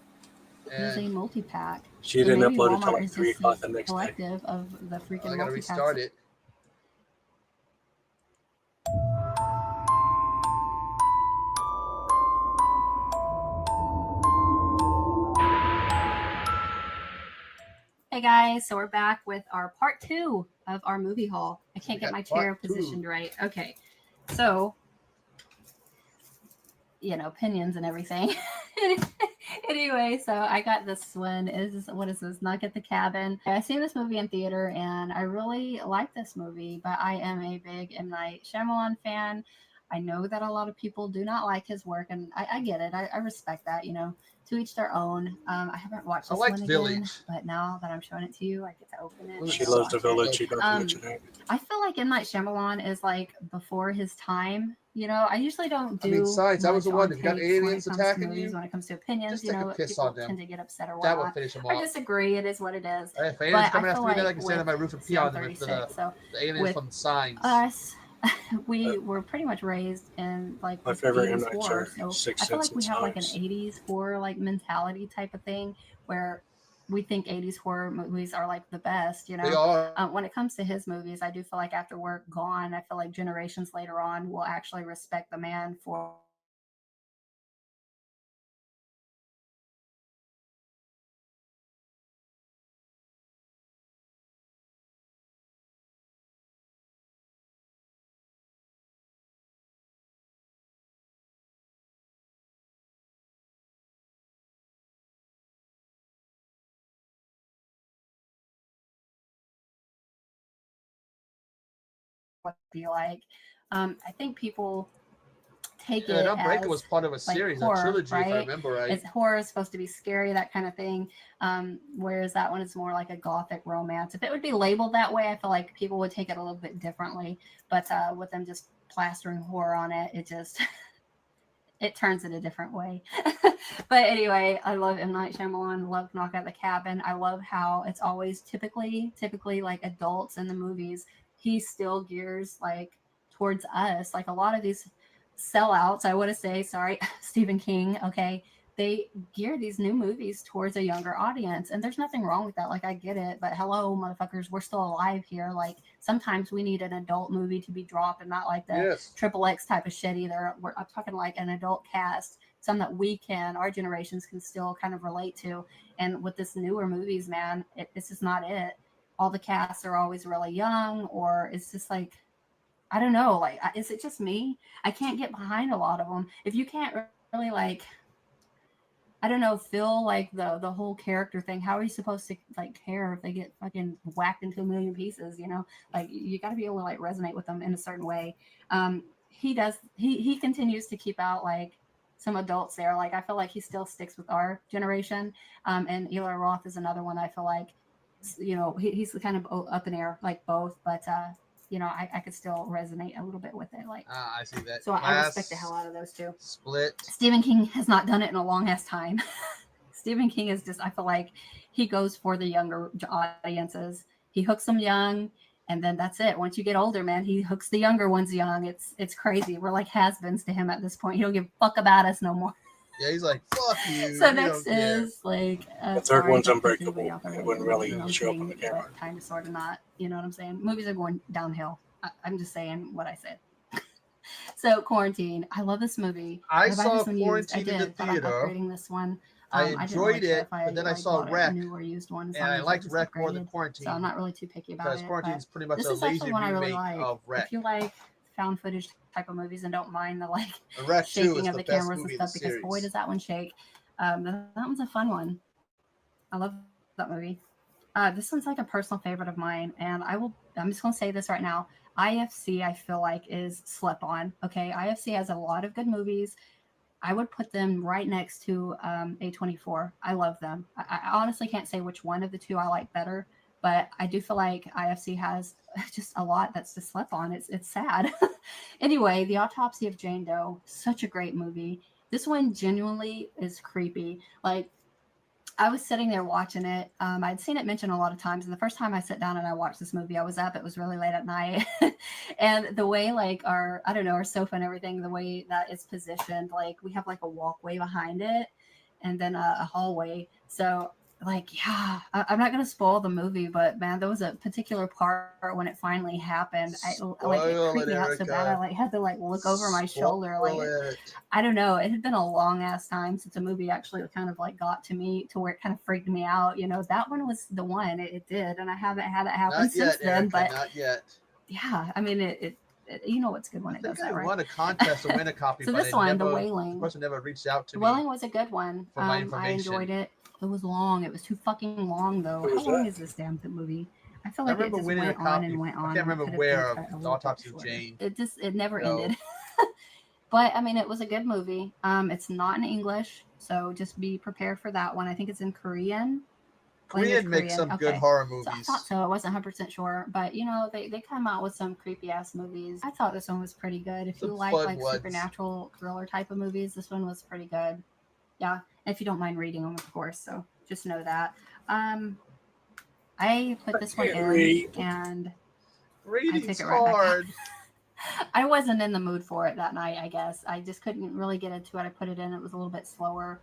It is a multi-pack. She didn't upload it until like 3 o'clock the next day. Collective of the freaking I gotta multi-packs. restart it. Hey guys, so we're back with our part 2 of our movie haul. I can't get my chair positioned right. Okay, so opinions and everything. Anyway, so I got this one. What is this? Knock at the Cabin. I seen this movie in theater and I really like this movie, but I am a big M. Night Shyamalan fan. I know that a lot of people do not like his work, and I get it. I respect that. To each their own. I haven't watched this one again, Village. but now that I'm showing it to you, I get to open it. She and loves The watch it. Village. She doesn't mention it. I feel like M. Night Shyamalan is like before his time. I usually don't do. Science. That was the much one on that got takes when it aliens comes to attacking movies, you. when it comes to opinions, Just take a piss people on them. tend to get upset or That would whatnot. finish them I off. disagree. It is what it is. If But aliens I coming after feel me, then I like can stand on my roof and pee on them. It's the 36, so aliens with from Signs. us, we were pretty much raised in like My this favorite 80s M. Night horror. Shyamalan, So Sixth I feel Sense like we and have like an Signs. 80s horror like mentality type of thing where we think 80s horror movies are like the best, They are. When it comes to his movies, I do feel like after we're gone, I feel like generations later on will actually respect the man for what I feel like. I think people take it Unbreakable as was part of a like series, horror, a trilogy, right? if I remember right. It's horror is supposed to be scary, that kind of thing. Whereas that one is more like a gothic romance. If it would be labeled that way, I feel like people would take it a little bit differently. But with them just plastering horror on it, it just it turns it a different way. But anyway, I love M. Night Shyamalan. Love Knock at the Cabin. I love how it's always typically like adults in the movies. He still gears like towards us. Like a lot of these sellouts, I want to say, sorry, Stephen King. Okay, they gear these new movies towards a younger audience, and there's nothing wrong with that. Like I get it, but hello, motherfuckers, we're still alive here. Like sometimes we need an adult movie to be dropped, and not like the Yes. triple X type of shit either. I'm talking like an adult cast, some that our generations can still kind of relate to. And with this newer movies, man, it's just not it. All the casts are always really young, or it's just like, I don't know. Like, is it just me? I can't get behind a lot of them. If you can't really like, I don't know, feel like the whole character thing. How are you supposed to like care if they get fucking whacked into a million pieces? You know, like you got to be able to like resonate with them in a certain way. He does. He continues to keep out like some adults there. Like I feel like he still sticks with our generation. And Eli Roth is another one. I feel like, you know, he's kind of up in air, like both, but you know, I could still resonate a little bit with it. Like, I see that. so I respect the hell out of those two. Split. Stephen King has not done it in a long ass time. Stephen King is just, I feel like he goes for the younger audiences. He hooks them young, and then that's it. Once you get older, man, he hooks the younger ones young. It's crazy. We're like has-beens to him at this point. He don't give a fuck about us no more. Yeah, he's like, fuck you. So next is like the third one's Unbreakable. It wouldn't really show up on the camera. Kind of, sort of not. You know what I'm saying? Movies are going downhill. I'm just saying what I said. So Quarantine. I love this movie. I saw Quarantine in the theater. I'm upgrading this one. I enjoyed it, but then I saw Wreck, new or used one, and I liked Wreck more than Quarantine. So I'm not really too picky about it. Because Quarantine is pretty much a this lazy is one I really remake like. of Wreck. If you like found footage type of movies and don't mind the like Wreck 2 shaking is of the best cameras and movie stuff, in the because boy does that one shake. That one's a fun one. I love that movie. This one's like a personal favorite of mine, and I'm just gonna say this right now. IFC, I feel like, is slept on. Okay, IFC has a lot of good movies. I would put them right next to A24. I love them. I honestly can't say which one of the two I like better, but I do feel like IFC has just a lot that's just slept on. It's sad. Anyway, The Autopsy of Jane Doe, such a great movie. This one genuinely is creepy. Like, I was sitting there watching it. I'd seen it mentioned a lot of times. And the first time I sat down and I watched this movie, I was up. It was really late at night. And the way like our sofa and everything, the way that it's positioned, like we have like a walkway behind it and then a hallway. So like, yeah, I'm not going to spoil the movie, but man, there was a particular part when it finally happened. It creeped me out so bad. I like had to like look over my shoulder. Like, I don't know. It had been a long ass time since a movie actually kind of like got to me to where it kind of freaked me out. You know, that one was the one. It did, and I haven't had it happen since then. But not yet. Yeah, I mean it you know it's good when it does that, right? I won a contest to win a copy. So this one, The Wailing. The person never reached out to me. The Wailing was a good one. For my information. I enjoyed it. It was long. It was too fucking long, though. How long is this damn movie? I feel like it just went on and went on. I can't remember where of The Autopsy of Jane. It never ended. But I mean, it was a good movie. It's not in English, so just be prepared for that one. I think it's in Korean. Korean makes some good horror movies. So I thought so. I wasn't 100% sure, but you know, they come out with some creepy ass movies. I thought this one was pretty good. If you like supernatural thriller type of movies, this one was pretty good. Yeah, if you don't mind reading them, of course. So just know that. I put this one in, and reading's hard. I wasn't in the mood for it that night, I guess. I just couldn't really get into it. I put it in. It was a little bit slower,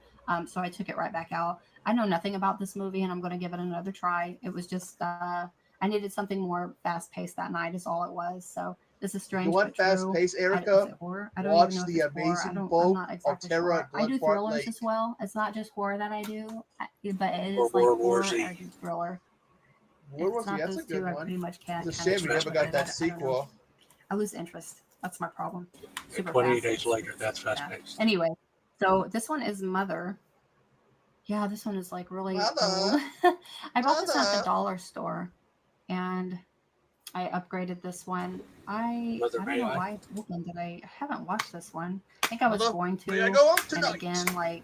so I took it right back out. I know nothing about this movie, and I'm going to give it another try. It was just I needed something more fast-paced that night is all it was. So this is strange. You want fast-paced, Erica? Watch The Amazing Boat of Terror and I do thrillers as well. It's not just horror that I do, but it is like horror and I do thriller. That's a good one. I pretty much can't. It's a shame we never got that sequel. I lose interest. That's my problem. 28 days later, that's fast-paced. Anyway, so this one is Mother. Yeah, this one is like really old. I bought this at the dollar store, and I upgraded this one. I don't know why I haven't watched this one. I think I was going to. And again, like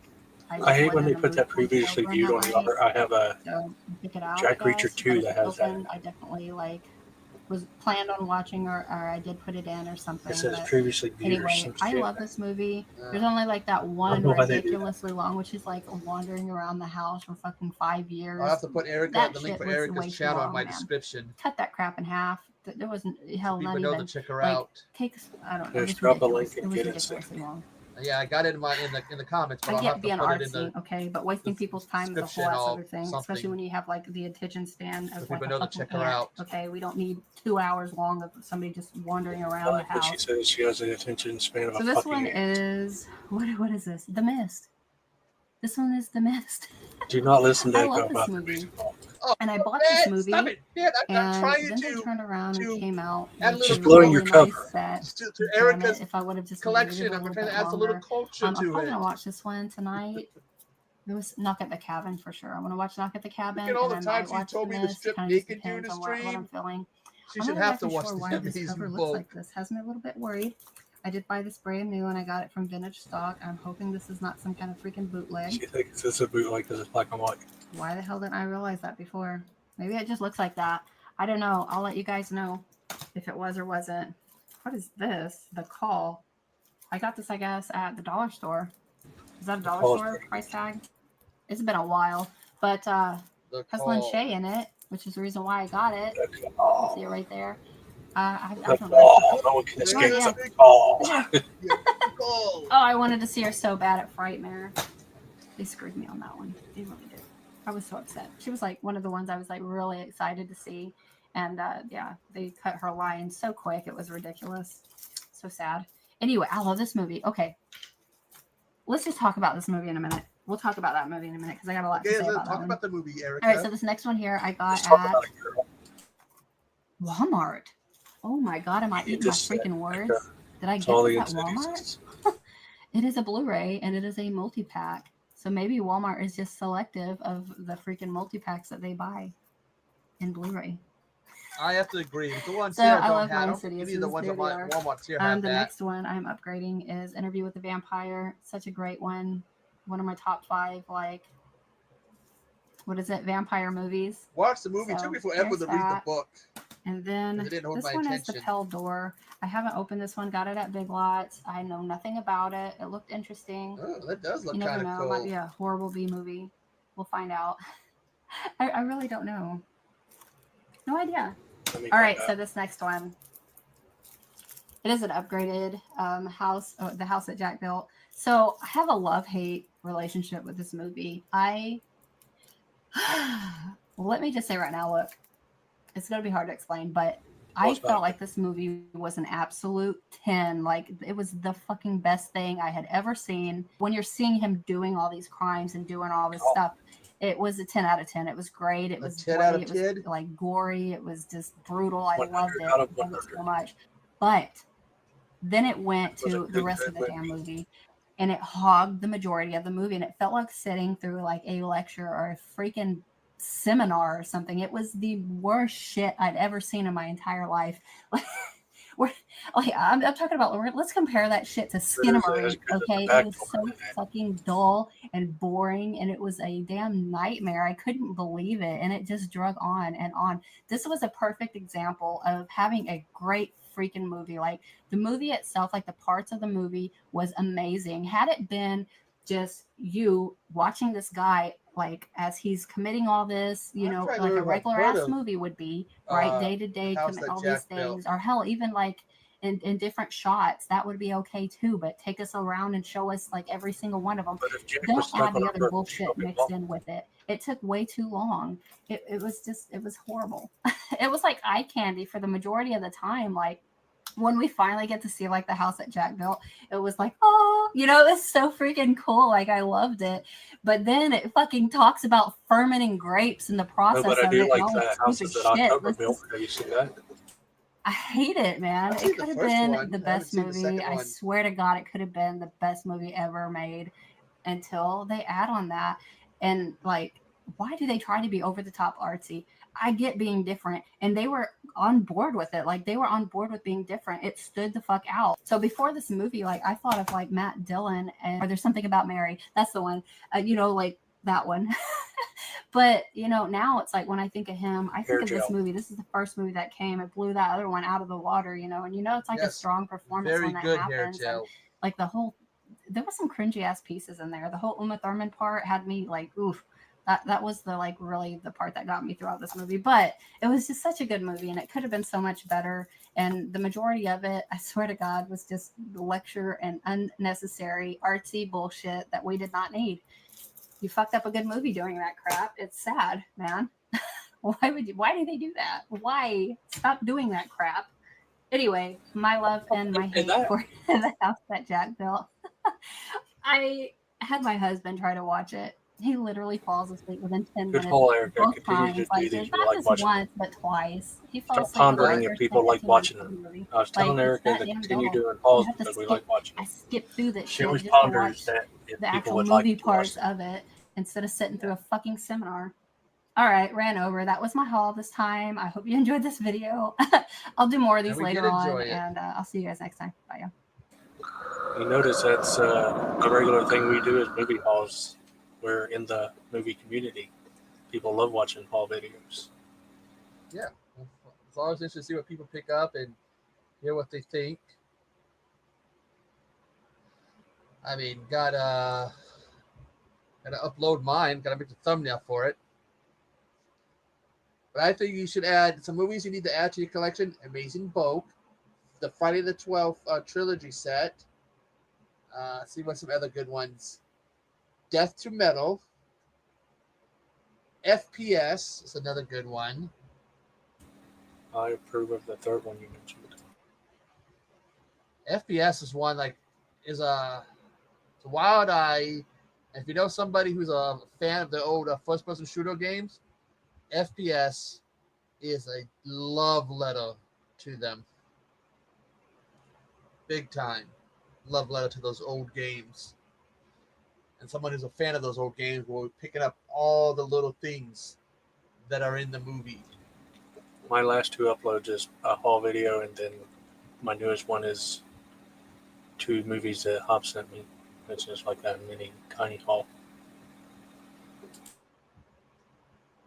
I hate when they put that previously viewed on the other. I have a Jack Reacher 2 that has that. I definitely like was planned on watching, or I did put it in or It something. says But previously viewed or anyway, some I shit. love this movie. There's Uh, only like that I don't one know why they do that. ridiculously long, which is like wandering around the house for fucking 5 years. I'll have to put Erica That the link shit for was way Erica's too channel in long, my man. description. Cut that crap in half. There wasn't So hell, not people know to even check her like out. takes. I don't know. It Just was drop a ridiculous. link and It was get it ridiculously long. Yeah, I got it in the comments, but I I'll have get to being put it in artsy, the okay, but wasting people's time is a whole description ass or other thing, something. especially when you have like the attention span So of like people a know to fucking check her ant. out. Okay, we don't need 2 hours long of somebody just wandering around the But she house. says she has an attention span of So a this fucking one ant. is what is this? The Mist. This one is The Mist. Do not listen to I Echo love this about the movie. reason why. Oh, And I bought man, this movie, stop it, man! I'm and trying then they to turned around and came out add a with little She's a blowing your really cover. nice set. to Damn Erica's it! If I would have just collection. waited a I'm little trying bit to add some little longer. culture I'm to probably it. gonna watch this one tonight. It was Knock at the Cabin for sure. I'm gonna watch Knock at the Cabin, Look at all and the I times might she watch told The me to Mist. It strip kind of just naked during depends the on what I'm stream. feeling. She I'm should not have to exactly watch sure the why this amazing cover looks book. like this. Has me a little bit worried. I did buy this brand new, and I got it from vintage stock. I'm hoping this is not some kind of freaking bootleg. She thinks it's a bootleg because it's black and white. Why the hell didn't I realize that before? Maybe it just looks like that. I don't know. I'll let you guys know if it was or wasn't. What is this? The Call. I got this, I guess, at the dollar store. Is that a dollar Call's store pretty price tag? It's been a while, but The has Lynn call. Shay in it, which is the reason why I got it. The You call. can see it right there. I The don't know. call. No one can There's escape yeah. the call. Yeah. The call. Oh, I wanted to see her so bad at Frightmare. They screwed me on that one. They really did. I was so upset. She was like one of the ones I was like really excited to see. And yeah, they cut her line so quick. It was ridiculous. So sad. Anyway, I love this movie. Okay. Let's just talk about this movie in a minute. We'll talk about that movie in a minute because I got a lot to Okay, say let's about that talk one. about the movie, Erica. All right, so this next one here I got Let's talk at about a girl. Walmart. Oh my God, am I You eating my just said, freaking words? Erica, Did I It's get all this the at Walmart? insidious. It is a Blu-ray and it is a multi-pack. So maybe Walmart is just selective of the freaking multi-packs that they buy in Blu-ray. I have to agree. The ones So here I don't love have. my Any of the Insidious. ones There at they my are. Walmart's here have The that. next one I'm upgrading is Interview with the Vampire. Such a great one. One of my top 5, like, what is it? Vampire movies. Watch the movie. It So, took me forever there's to read the that. book. And then It didn't hold this my one is The attention. Pale Door. I haven't opened this one. Got it at Big Lots. I know nothing about it. It looked interesting. Oh, that does look You never kind know. of It might cool. be a horrible B movie. We'll find out. I really don't know. No idea. Let me All find right, out. so this next one. It is an upgraded house, the house that Jack built. So I have a love-hate relationship with this movie. Let me just say right now, look, it's going to be hard to explain, but I What's felt about like this movie was an absolute 10. Like, it was the fucking best thing I had ever seen. When you're seeing him doing all these crimes and doing all this stuff, it was a 10 out of 10. It was great. It A was 10 bloody. out of It was 10? like gory. It was just brutal. I 100 loved it. out of I loved it 100. so much. But then it went Was a to the good rest of the red damn movie. movie, and it hogged the majority of the movie, and it felt like sitting through like a lecture or a freaking seminar or something. It was the worst shit I'd ever seen in my entire life. I'm talking about, let's compare that shit to Skinamarink, okay? It was so fucking dull and boring, and it was a damn nightmare. I couldn't believe it, and it just drug on and on. This was a perfect example of having a great freaking movie. Like, the movie itself, like the parts of the movie was amazing. Had it been just you watching this guy, like, as he's committing all this, you know, like a regular ass movie would be, right? Day to day, commit all these things, or hell, even like in different shots, that would be okay too. But take us around and show us like every single one of them. Don't add the other bullshit mixed in with it. It took way too long. It was horrible. It was like eye candy for the majority of the time. Like, when we finally get to see like the house that Jack built, it was like, oh, you know, it's so freaking cool. Like, I loved it. But then it fucking talks about fermenting grapes in the process but I of do it. like And all the this houses stupid that shit. October built. Have you seen that? I hate it, man. I've seen It the could have first been one. the I haven't best seen the movie. second I one. swear to God, it could have been the best movie ever made until they add on that. And like, why do they try to be over the top artsy? I get being different, and they were on board with it. Like, they were on board with being different. It stood the fuck out. So before this movie, like, I thought of like Matt Dillon and or There's Something About Mary. That's the one. You know, like that one. But now it's like when I think of him, I Hair think of this gel. movie. This is the first movie that came. It blew that other one out of the water, and it's like a Yes, strong performance very when that good hair happens. And gel. like there was some cringy ass pieces in there. The whole Uma Thurman part had me like, oof. That was the like really the part that got me throughout this movie. But it was just such a good movie, and it could have been so much better. And the majority of it, I swear to God, was just lecture and unnecessary artsy bullshit that we did not need. You fucked up a good movie doing that crap. It's sad, man. Why did they do that? Why? Stop doing that crap. Anyway, my love and my Did hate that? for the house that Jack built. I had my husband try to watch it. He literally falls asleep within 10 Good minutes call, Erica. both Continue to times. do Like these. just We not like just watching them. once, but twice. He fell Stop asleep within What? the pondering if first people 10 like 15 minutes watching of the them. movie. I was Like telling it's Erica that to damn continue dull. doing You pause have to because we skip. like watching I them. skipped through that She shit always just to ponders watch that if the people actual would like movie to watch parts them. of it instead of sitting through a fucking seminar. All right, ran over. That was my haul this time. I hope you enjoyed this video. I'll do more of And these we did later on, enjoy it. and I'll see you guys next time. Bye, y'all. You notice that's a regular thing we do is movie hauls. We're in the movie community. People love watching haul videos. Yeah, it's always interesting to see what people pick up and hear what they think. I mean, gotta upload mine. Gotta make the thumbnail for it. But I think you should add some movies you need to add to your collection. Amazing Bulk, the Friday the 12th trilogy set. See what some other good ones. Death to Metal. FPS is another good one. I approve of the third one you mentioned. FPS is one like is it's a Wild Eye. If you know somebody who's a fan of the old first-person shooter games, FPS is a love letter to them. Big time love letter to those old games. And someone who's a fan of those old games will be picking up all the little things that are in the movie. My last two uploads is a haul video, and then my newest one is 2 movies that Hop sent me. It's just like that mini tiny haul.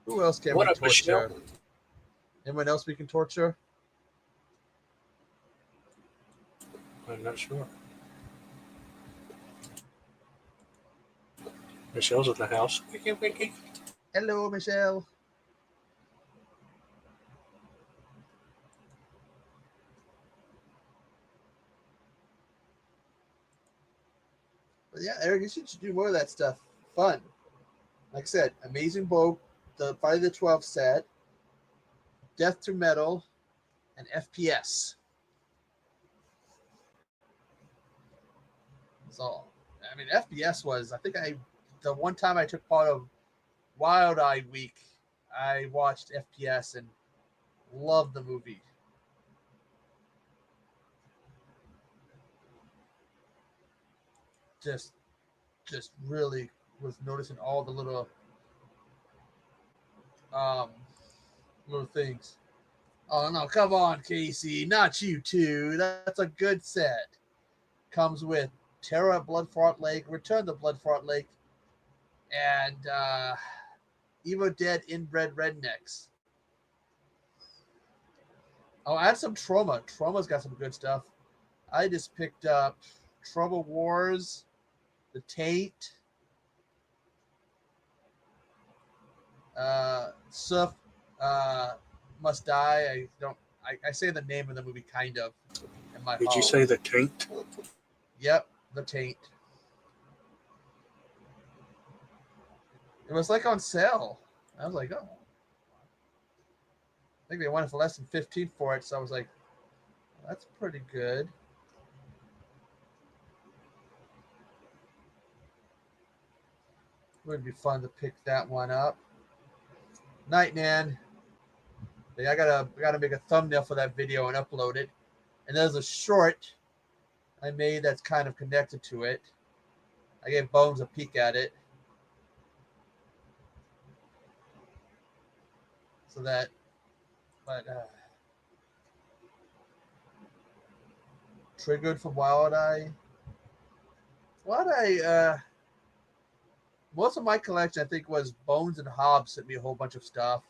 Who else can What we up, Michelle? torture? Anyone else we can torture? I'm not sure. Michelle's in the house. Wiki, wiki. Hello, Michelle. But yeah, Eric, you should do more of that stuff. Fun. Like I said, Amazing Boat, the Friday the 12th set, Death to Metal, and FPS. So, I mean, FPS was, the one time I took part of Wild Eye Week, I watched FPS and loved the movie. Just really was noticing all the um little things. Oh no, come on, Casey, not you too. That's a good set. Comes with Terror at Bloodfront Lake, Return to Bloodfront Lake, and Evil Dead Inbred Rednecks. Oh, add some Trauma. Trauma's got some good stuff. I just picked up Trauma Wars, The Taint, Surf Must Die. I say the name of the movie kind of in my Did you haul. say the taint? Yep, The Taint. It was like on sale. I was like, oh. I think they wanted for less than 15 for it, so I was like, that's pretty good. It would be fun to pick that one up. Night, Nan. I gotta make a thumbnail for that video and upload it. And there's a short I made that's kind of connected to it. I gave Bones a peek at it. So that, but Triggered from Wild Eye. Wild Eye most of my collection, I think, was Bones and Hobbs sent me a whole bunch of stuff.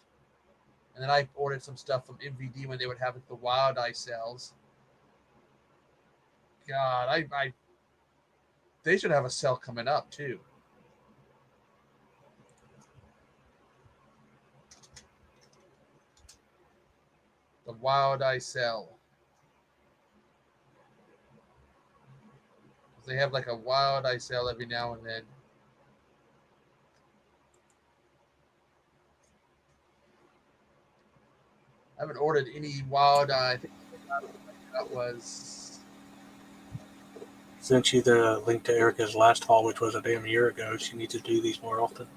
And then I ordered some stuff from MVD when they would have the Wild Eye sales. God, I they should have a sale coming up too. The Wild Eye sale. They have like a Wild Eye sale every now and then. I haven't ordered any Wild Eye. I think that was. Sent you the link to Erica's last haul, which was a damn year ago. She needs to do these more often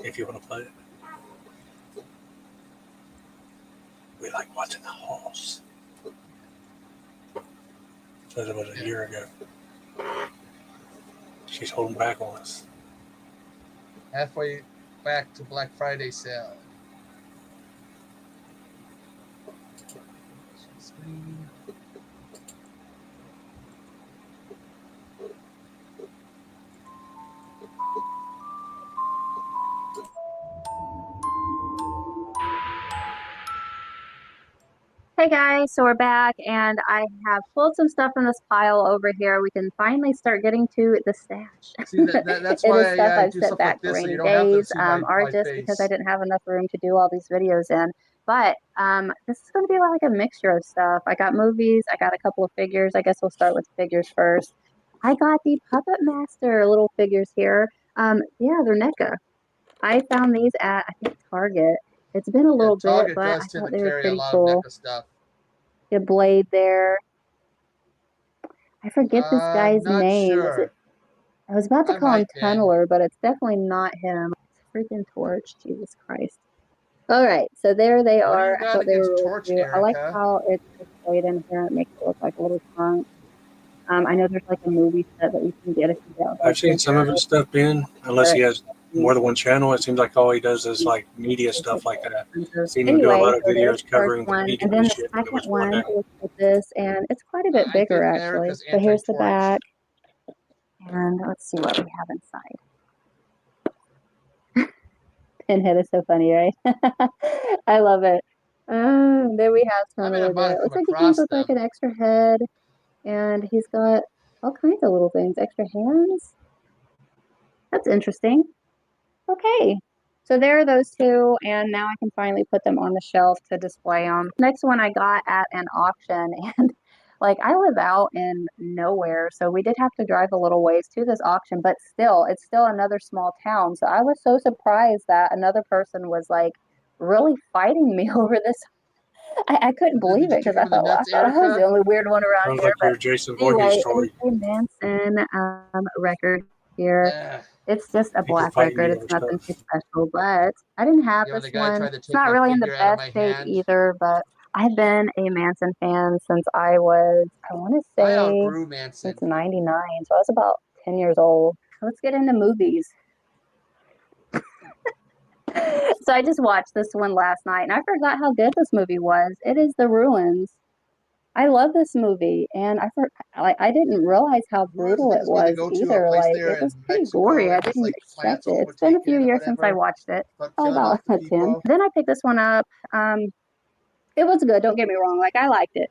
if you want to play it. We like watching the hauls. Says it was a year ago. She's holding back on us. Halfway back to Black Friday sale. Screen. Hey guys, so we're back and I have pulled some stuff from this pile over here. We can finally start getting to the stash. See, that's It why is stuff I I've do set stuff back like for this, so rainy you don't have to days, see my or just face. because I didn't have enough room to do all these videos in. But this is going to be like a mixture of stuff. I got movies, I got a couple of figures. I guess we'll start with figures first. I got the Puppet Master little figures here. Yeah, they're NECA. I found these at, I think, Target. It's been a little bit, Target but does I tend thought to they were carry a pretty lot cool. of NECA stuff. The blade there. I forget this guy's Not name. Is sure. it? I was about to I call him might then. Tunneler, but it's definitely not him. It's freaking Torch. Jesus Christ. All right, so there they What do are. you I got thought they were against really Torch, cute. I like Erica? how it's displayed in here. It makes it look like a little trunk. I know there's like a movie set that you can get if you get I've seen some of his stuff, Ben, unless he has more than one channel. It seems like all he does is like media stuff like that. Seen him do a Anyway, lot of so there's videos the first covering the one, PG and then the shit. It second was one one down. looks like this, and it's quite a bit I bigger think actually. Erica's So here's the anti-Torch. back, and let's see what we have inside. Pinhead is so funny, right? I love it. There we have I Tunneler might there. have It come looks like he across comes with like them. an extra head, and he's got all kinds of little things. Extra hands. That's interesting. Okay. So there are those two, and now I can finally put them on the shelf to display them. Next one I got at an auction, and like I live out in nowhere, so we did have to drive a little ways to this auction, but still, it's still another small town. So I was so surprised that another person was like really fighting me over this. I couldn't believe Did you it because kick him in the I nuts, thought I was the Erica? only weird one around Sounds here. like your Jason But Voorhees anyway, it is story. a Manson record here. It's just a People black fighting record. you It's over nothing stuff. too special, but I didn't have You know, this the guy one. tried to It's take not my really in the figure out of best my shape hand. either, but I've been a Manson fan since I was, I want to I say, outgrew Manson. it's 99. So I was about 10 years old. Let's get into movies. So I just watched this one last night and I forgot how good this movie was. It is The Ruins. I love this movie, and I didn't realize how Ruins, I brutal think, it is where they was go to a either. place Like there it was in pretty Mexico, gory. I and it's didn't like expect plants it. It's been a overtaken few or years since I whatever. watched it. Start Oh, killing about off the a 10. people. Then I picked this one up. It was good. Don't get me wrong. Like I liked it.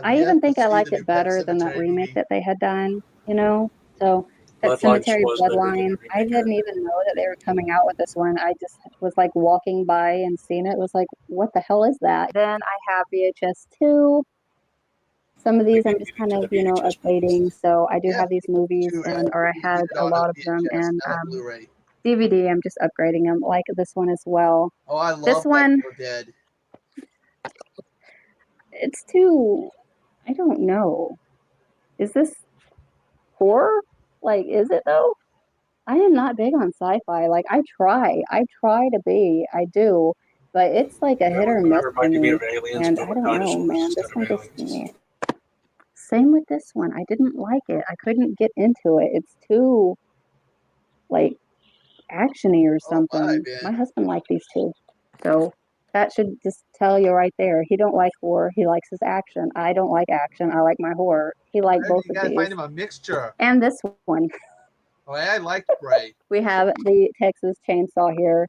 I even think I liked it better than that remake that they had done. You know, so that Bloodlines Cemetery was better than Bloodlines. the I remake. didn't even know that they were coming out with this one. I just was like walking by and seeing it. Was like, what the hell is that? Then I have VHS 2. Some of these We I'm did just get kind into of, the VHS movies. updating. So I do Yeah, have these movies too. and or I We had did it a on lot a of them VHS, and not a Blu-ray. DVD I'm just upgrading them like this one as well. Oh, I This love Back one, from the Dead. it's too, I don't know. Is this horror? Like, is it though? I am not big on sci-fi. Like I try to be, I do, but it's like a That hit one or kind miss of for reminded me me. of Aliens, And but I with don't know, dinosaurs man. This instead of one just, aliens. same with this one. I didn't like it. I couldn't get into it. It's too like actiony or Oh my, something. man. My husband liked these two. So that should just tell you right there. He don't like horror. He likes his action. I don't like action. I like my horror. He liked both You of gotta these. find him a mixture. And this one. Oh, I liked Bray. We have the Texas Chainsaw here.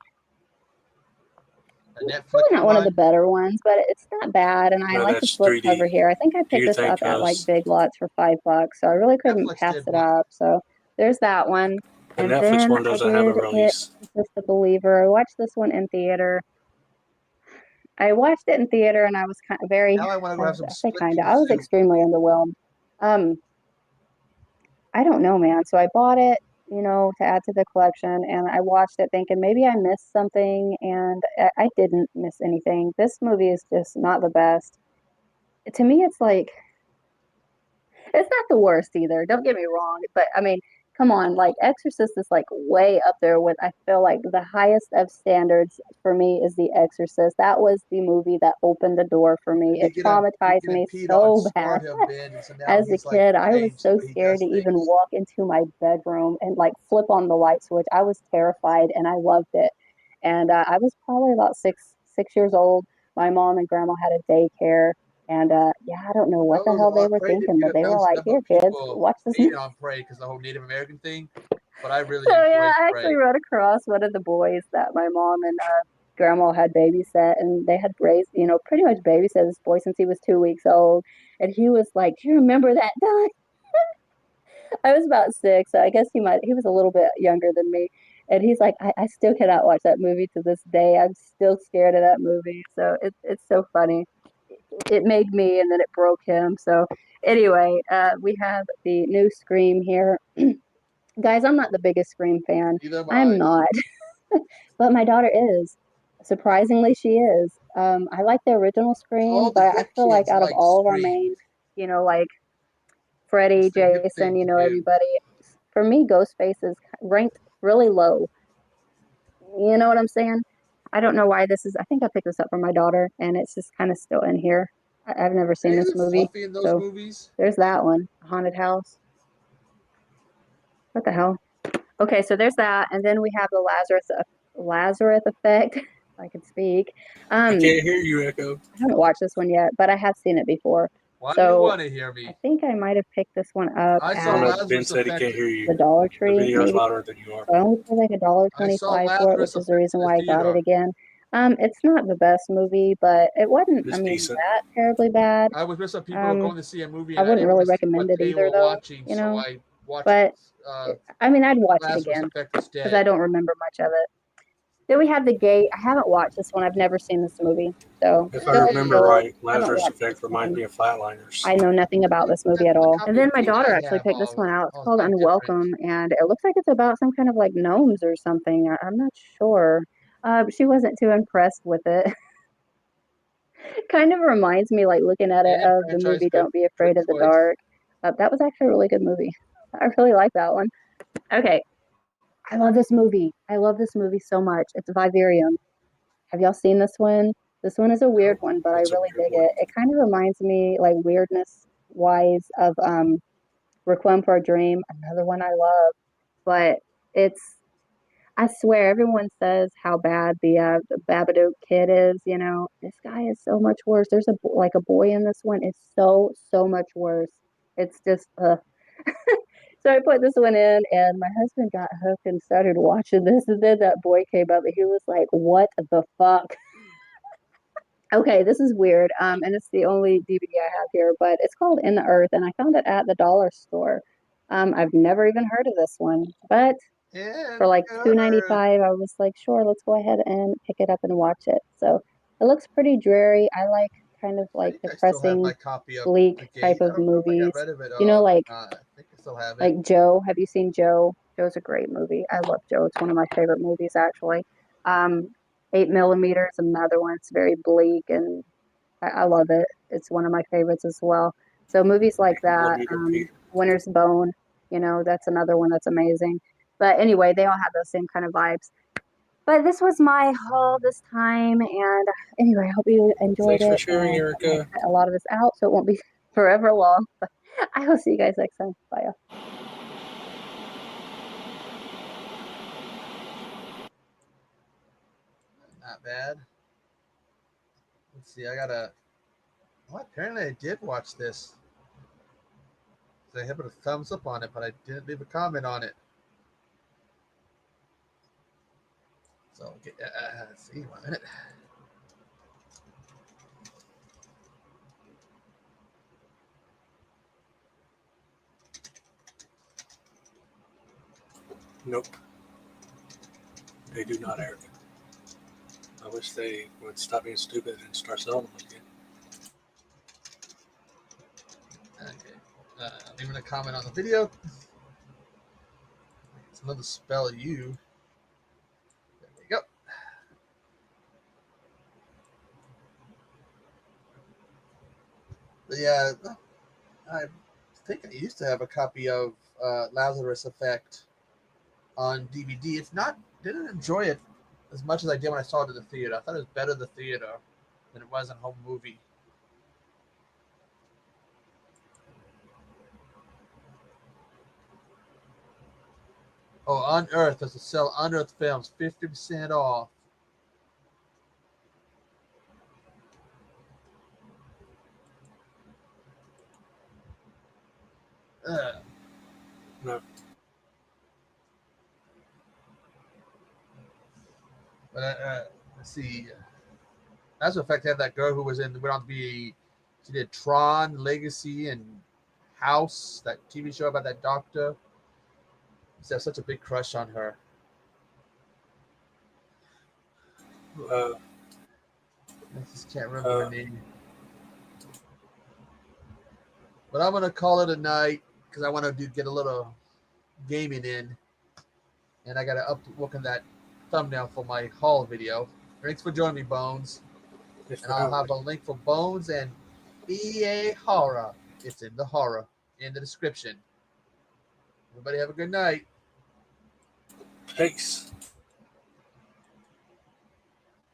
A Netflix Probably not one of the one. better ones, but it's not bad. And I No, like the that's slip cover 3D. here. I think I Do picked your this thing, up at like cuz. Big Lots for $5, so I really couldn't Netflix pass did it one. up. So there's that one. The And Netflix then one I doesn't have a did get release. Just the Believer. I watched this one in theater. I watched it in theater, and I was kind of very, Now I want to go I have some say split kind of, pea I was soup. extremely underwhelmed. Um, I don't know, man. So I bought it, to add to the collection, and I watched it thinking maybe I missed something, and I didn't miss anything. This movie is just not the best. To me, it's like it's not the worst either. Don't get me wrong, but I mean, come on, like Exorcist is like way up there with I feel like the highest of standards for me is The Exorcist. That was the movie that opened the door for me. And It traumatized you get him me peed on, so bad. scarred him, Ben, and so now As a he's like kid, I was changed the so way he scared does to even things. walk into my bedroom and like flip on the light switch. I was terrified and I loved it. And I was probably about six years old. My mom and grandma had a daycare. And yeah, I don't know I what know the there was a hell they lot. were Prey thinking, didn't get but a they were bounce like, enough "Here, of kids, people watch this." hating on Prey because the whole Native American thing. But I really So yeah, enjoyed I actually Prey. rode across one of the boys that my mom and grandma had babysat, and they had raised, pretty much babysat this boy since he was 2 weeks old. And he was like, "Do you remember that time?" I was about 6, so I guess he was a little bit younger than me. And he's like, I still cannot watch that movie to this day. I'm still scared of that movie. So it's so funny. It made me and then it broke him. So anyway, we have the new Scream here. Guys, I'm not the biggest Scream fan. Neither am I'm I. not, but my daughter is. Surprisingly, she is. I like the original All Scream, the but I hip feel like kids out of like all of our Scream. main, like Freddy, It's the hip Jason, thing to do. everybody. For me, Ghostface is ranked really low. You know what I'm saying? I don't know why this is. I think I picked this up from my daughter, and it's just kind of still in here. I've never And seen this isn't it movie, fluffy in those so movies? there's that one. Haunted House. What the hell? Okay, so there's that, and then we have the Lazarus effect. If I could speak. I Um, can't hear you, Echo. I haven't watched this one yet, but I have seen it before. Why do you So want to hear I me? think I might have picked this one up I I saw don't at know. Ben Lazarus said he Effect. can't hear the you. Dollar The Tree, video's maybe. louder than you are. So I only paid like a dollar I saw twenty-five for it, Lazarus which is the Effect reason in the why I got it theater. again. It's not the best movie, but it wasn't, I It's mean, decent. that terribly bad. I was with some people who were Um, going to see a movie, I and I wouldn't didn't really want to see what recommend it they either, were though, watching, so I watched but I mean, I'd watch it Lazarus again Effect because instead. I don't remember much of it. Then we have The Gate. I haven't watched this one. I've never seen this movie. So If I remember still right, haven't Lazarus watched this Effect reminds one. me of Flatliners. I know nothing about this movie at The all. And copy then of my Gate daughter I actually have picked this one out. It's all called kind of different. Unwelcome, and it looks like it's about some kind of like gnomes or something. I'm not sure. She wasn't too impressed with it. Kind of reminds me, like looking at it, And of the franchise movie good. Don't Be Good Afraid of the choice. Dark. That was actually a really good movie. I really like that one. Okay, I love this movie. I love this movie so much. It's Vivarium. Have y'all seen this one? This one is a weird Nope. one, but I What's a really weird dig one? it. It kind of reminds me, like weirdness wise, of Requiem for a Dream, another one I love. But it's, I swear, everyone says how bad the Babadook kid is. This guy is so much worse. There's like a boy in this one. It's so much worse. It's just So I put this one in, and my husband got hooked and started watching this. And then that boy came up, and he was like, "What the fuck?" Okay, this is weird. And it's the only DVD I have here, but it's called In the Earth, and I found it at the dollar store. I've never even heard of this one, but for And like 2.95, I was like, sure, let's go ahead and pick it up and watch it. So it looks pretty dreary. I like kind of I like think I still have depressing, my copy of bleak The type Gate. I of don't know if I got movies. rid of it You know, like or not. I think I still have it. like Joe. Have you seen Joe? Joe's a great movie. I love Joe. It's one of my favorite movies, actually. Um, 8 millimeter is another one. It's very bleak, and I love it. It's one of my favorites as well. So movies like that, Millimeter P. Winter's Bone, that's another one that's amazing. But anyway, they all have those same kind of vibes. But this was my haul this time, and anyway, I hope you enjoyed Thanks for it. sharing, And I'm gonna Erica. cut a lot of this out so it won't be forever long. But I will see you guys next time. Bye. Not bad. Let's see. I gotta. Well, apparently I did watch this. So I hit a thumbs up on it, but I didn't leave a comment on it. So let's see, 1 minute. Nope, they do not air it. I wish they would stop being stupid and start selling them again. Okay. Leaving a comment on the video. It's another spell you. There we go. But yeah, I think I used to have a copy of Lazarus Effect on DVD. It's not, didn't enjoy it as much as I did when I saw it in the theater. I thought it was better in the theater than it was in home movie. Oh, Unearthed has to sell Unearthed films 50% off. No, But let's see. As a fact, I had that girl who went on to be, she did Tron, Legacy, and House, that TV show about that doctor. I used to have such a big crush on her. uh, I just can't remember her uh, name. But I'm gonna call it a night because I want to get a little gaming in, and I gotta work on that thumbnail for my haul video. Thanks for joining me, Bones. thanks And for I'll having have me. a link for Bones and EA Horror. It's in the horror in the description. Everybody have a good night. Peace.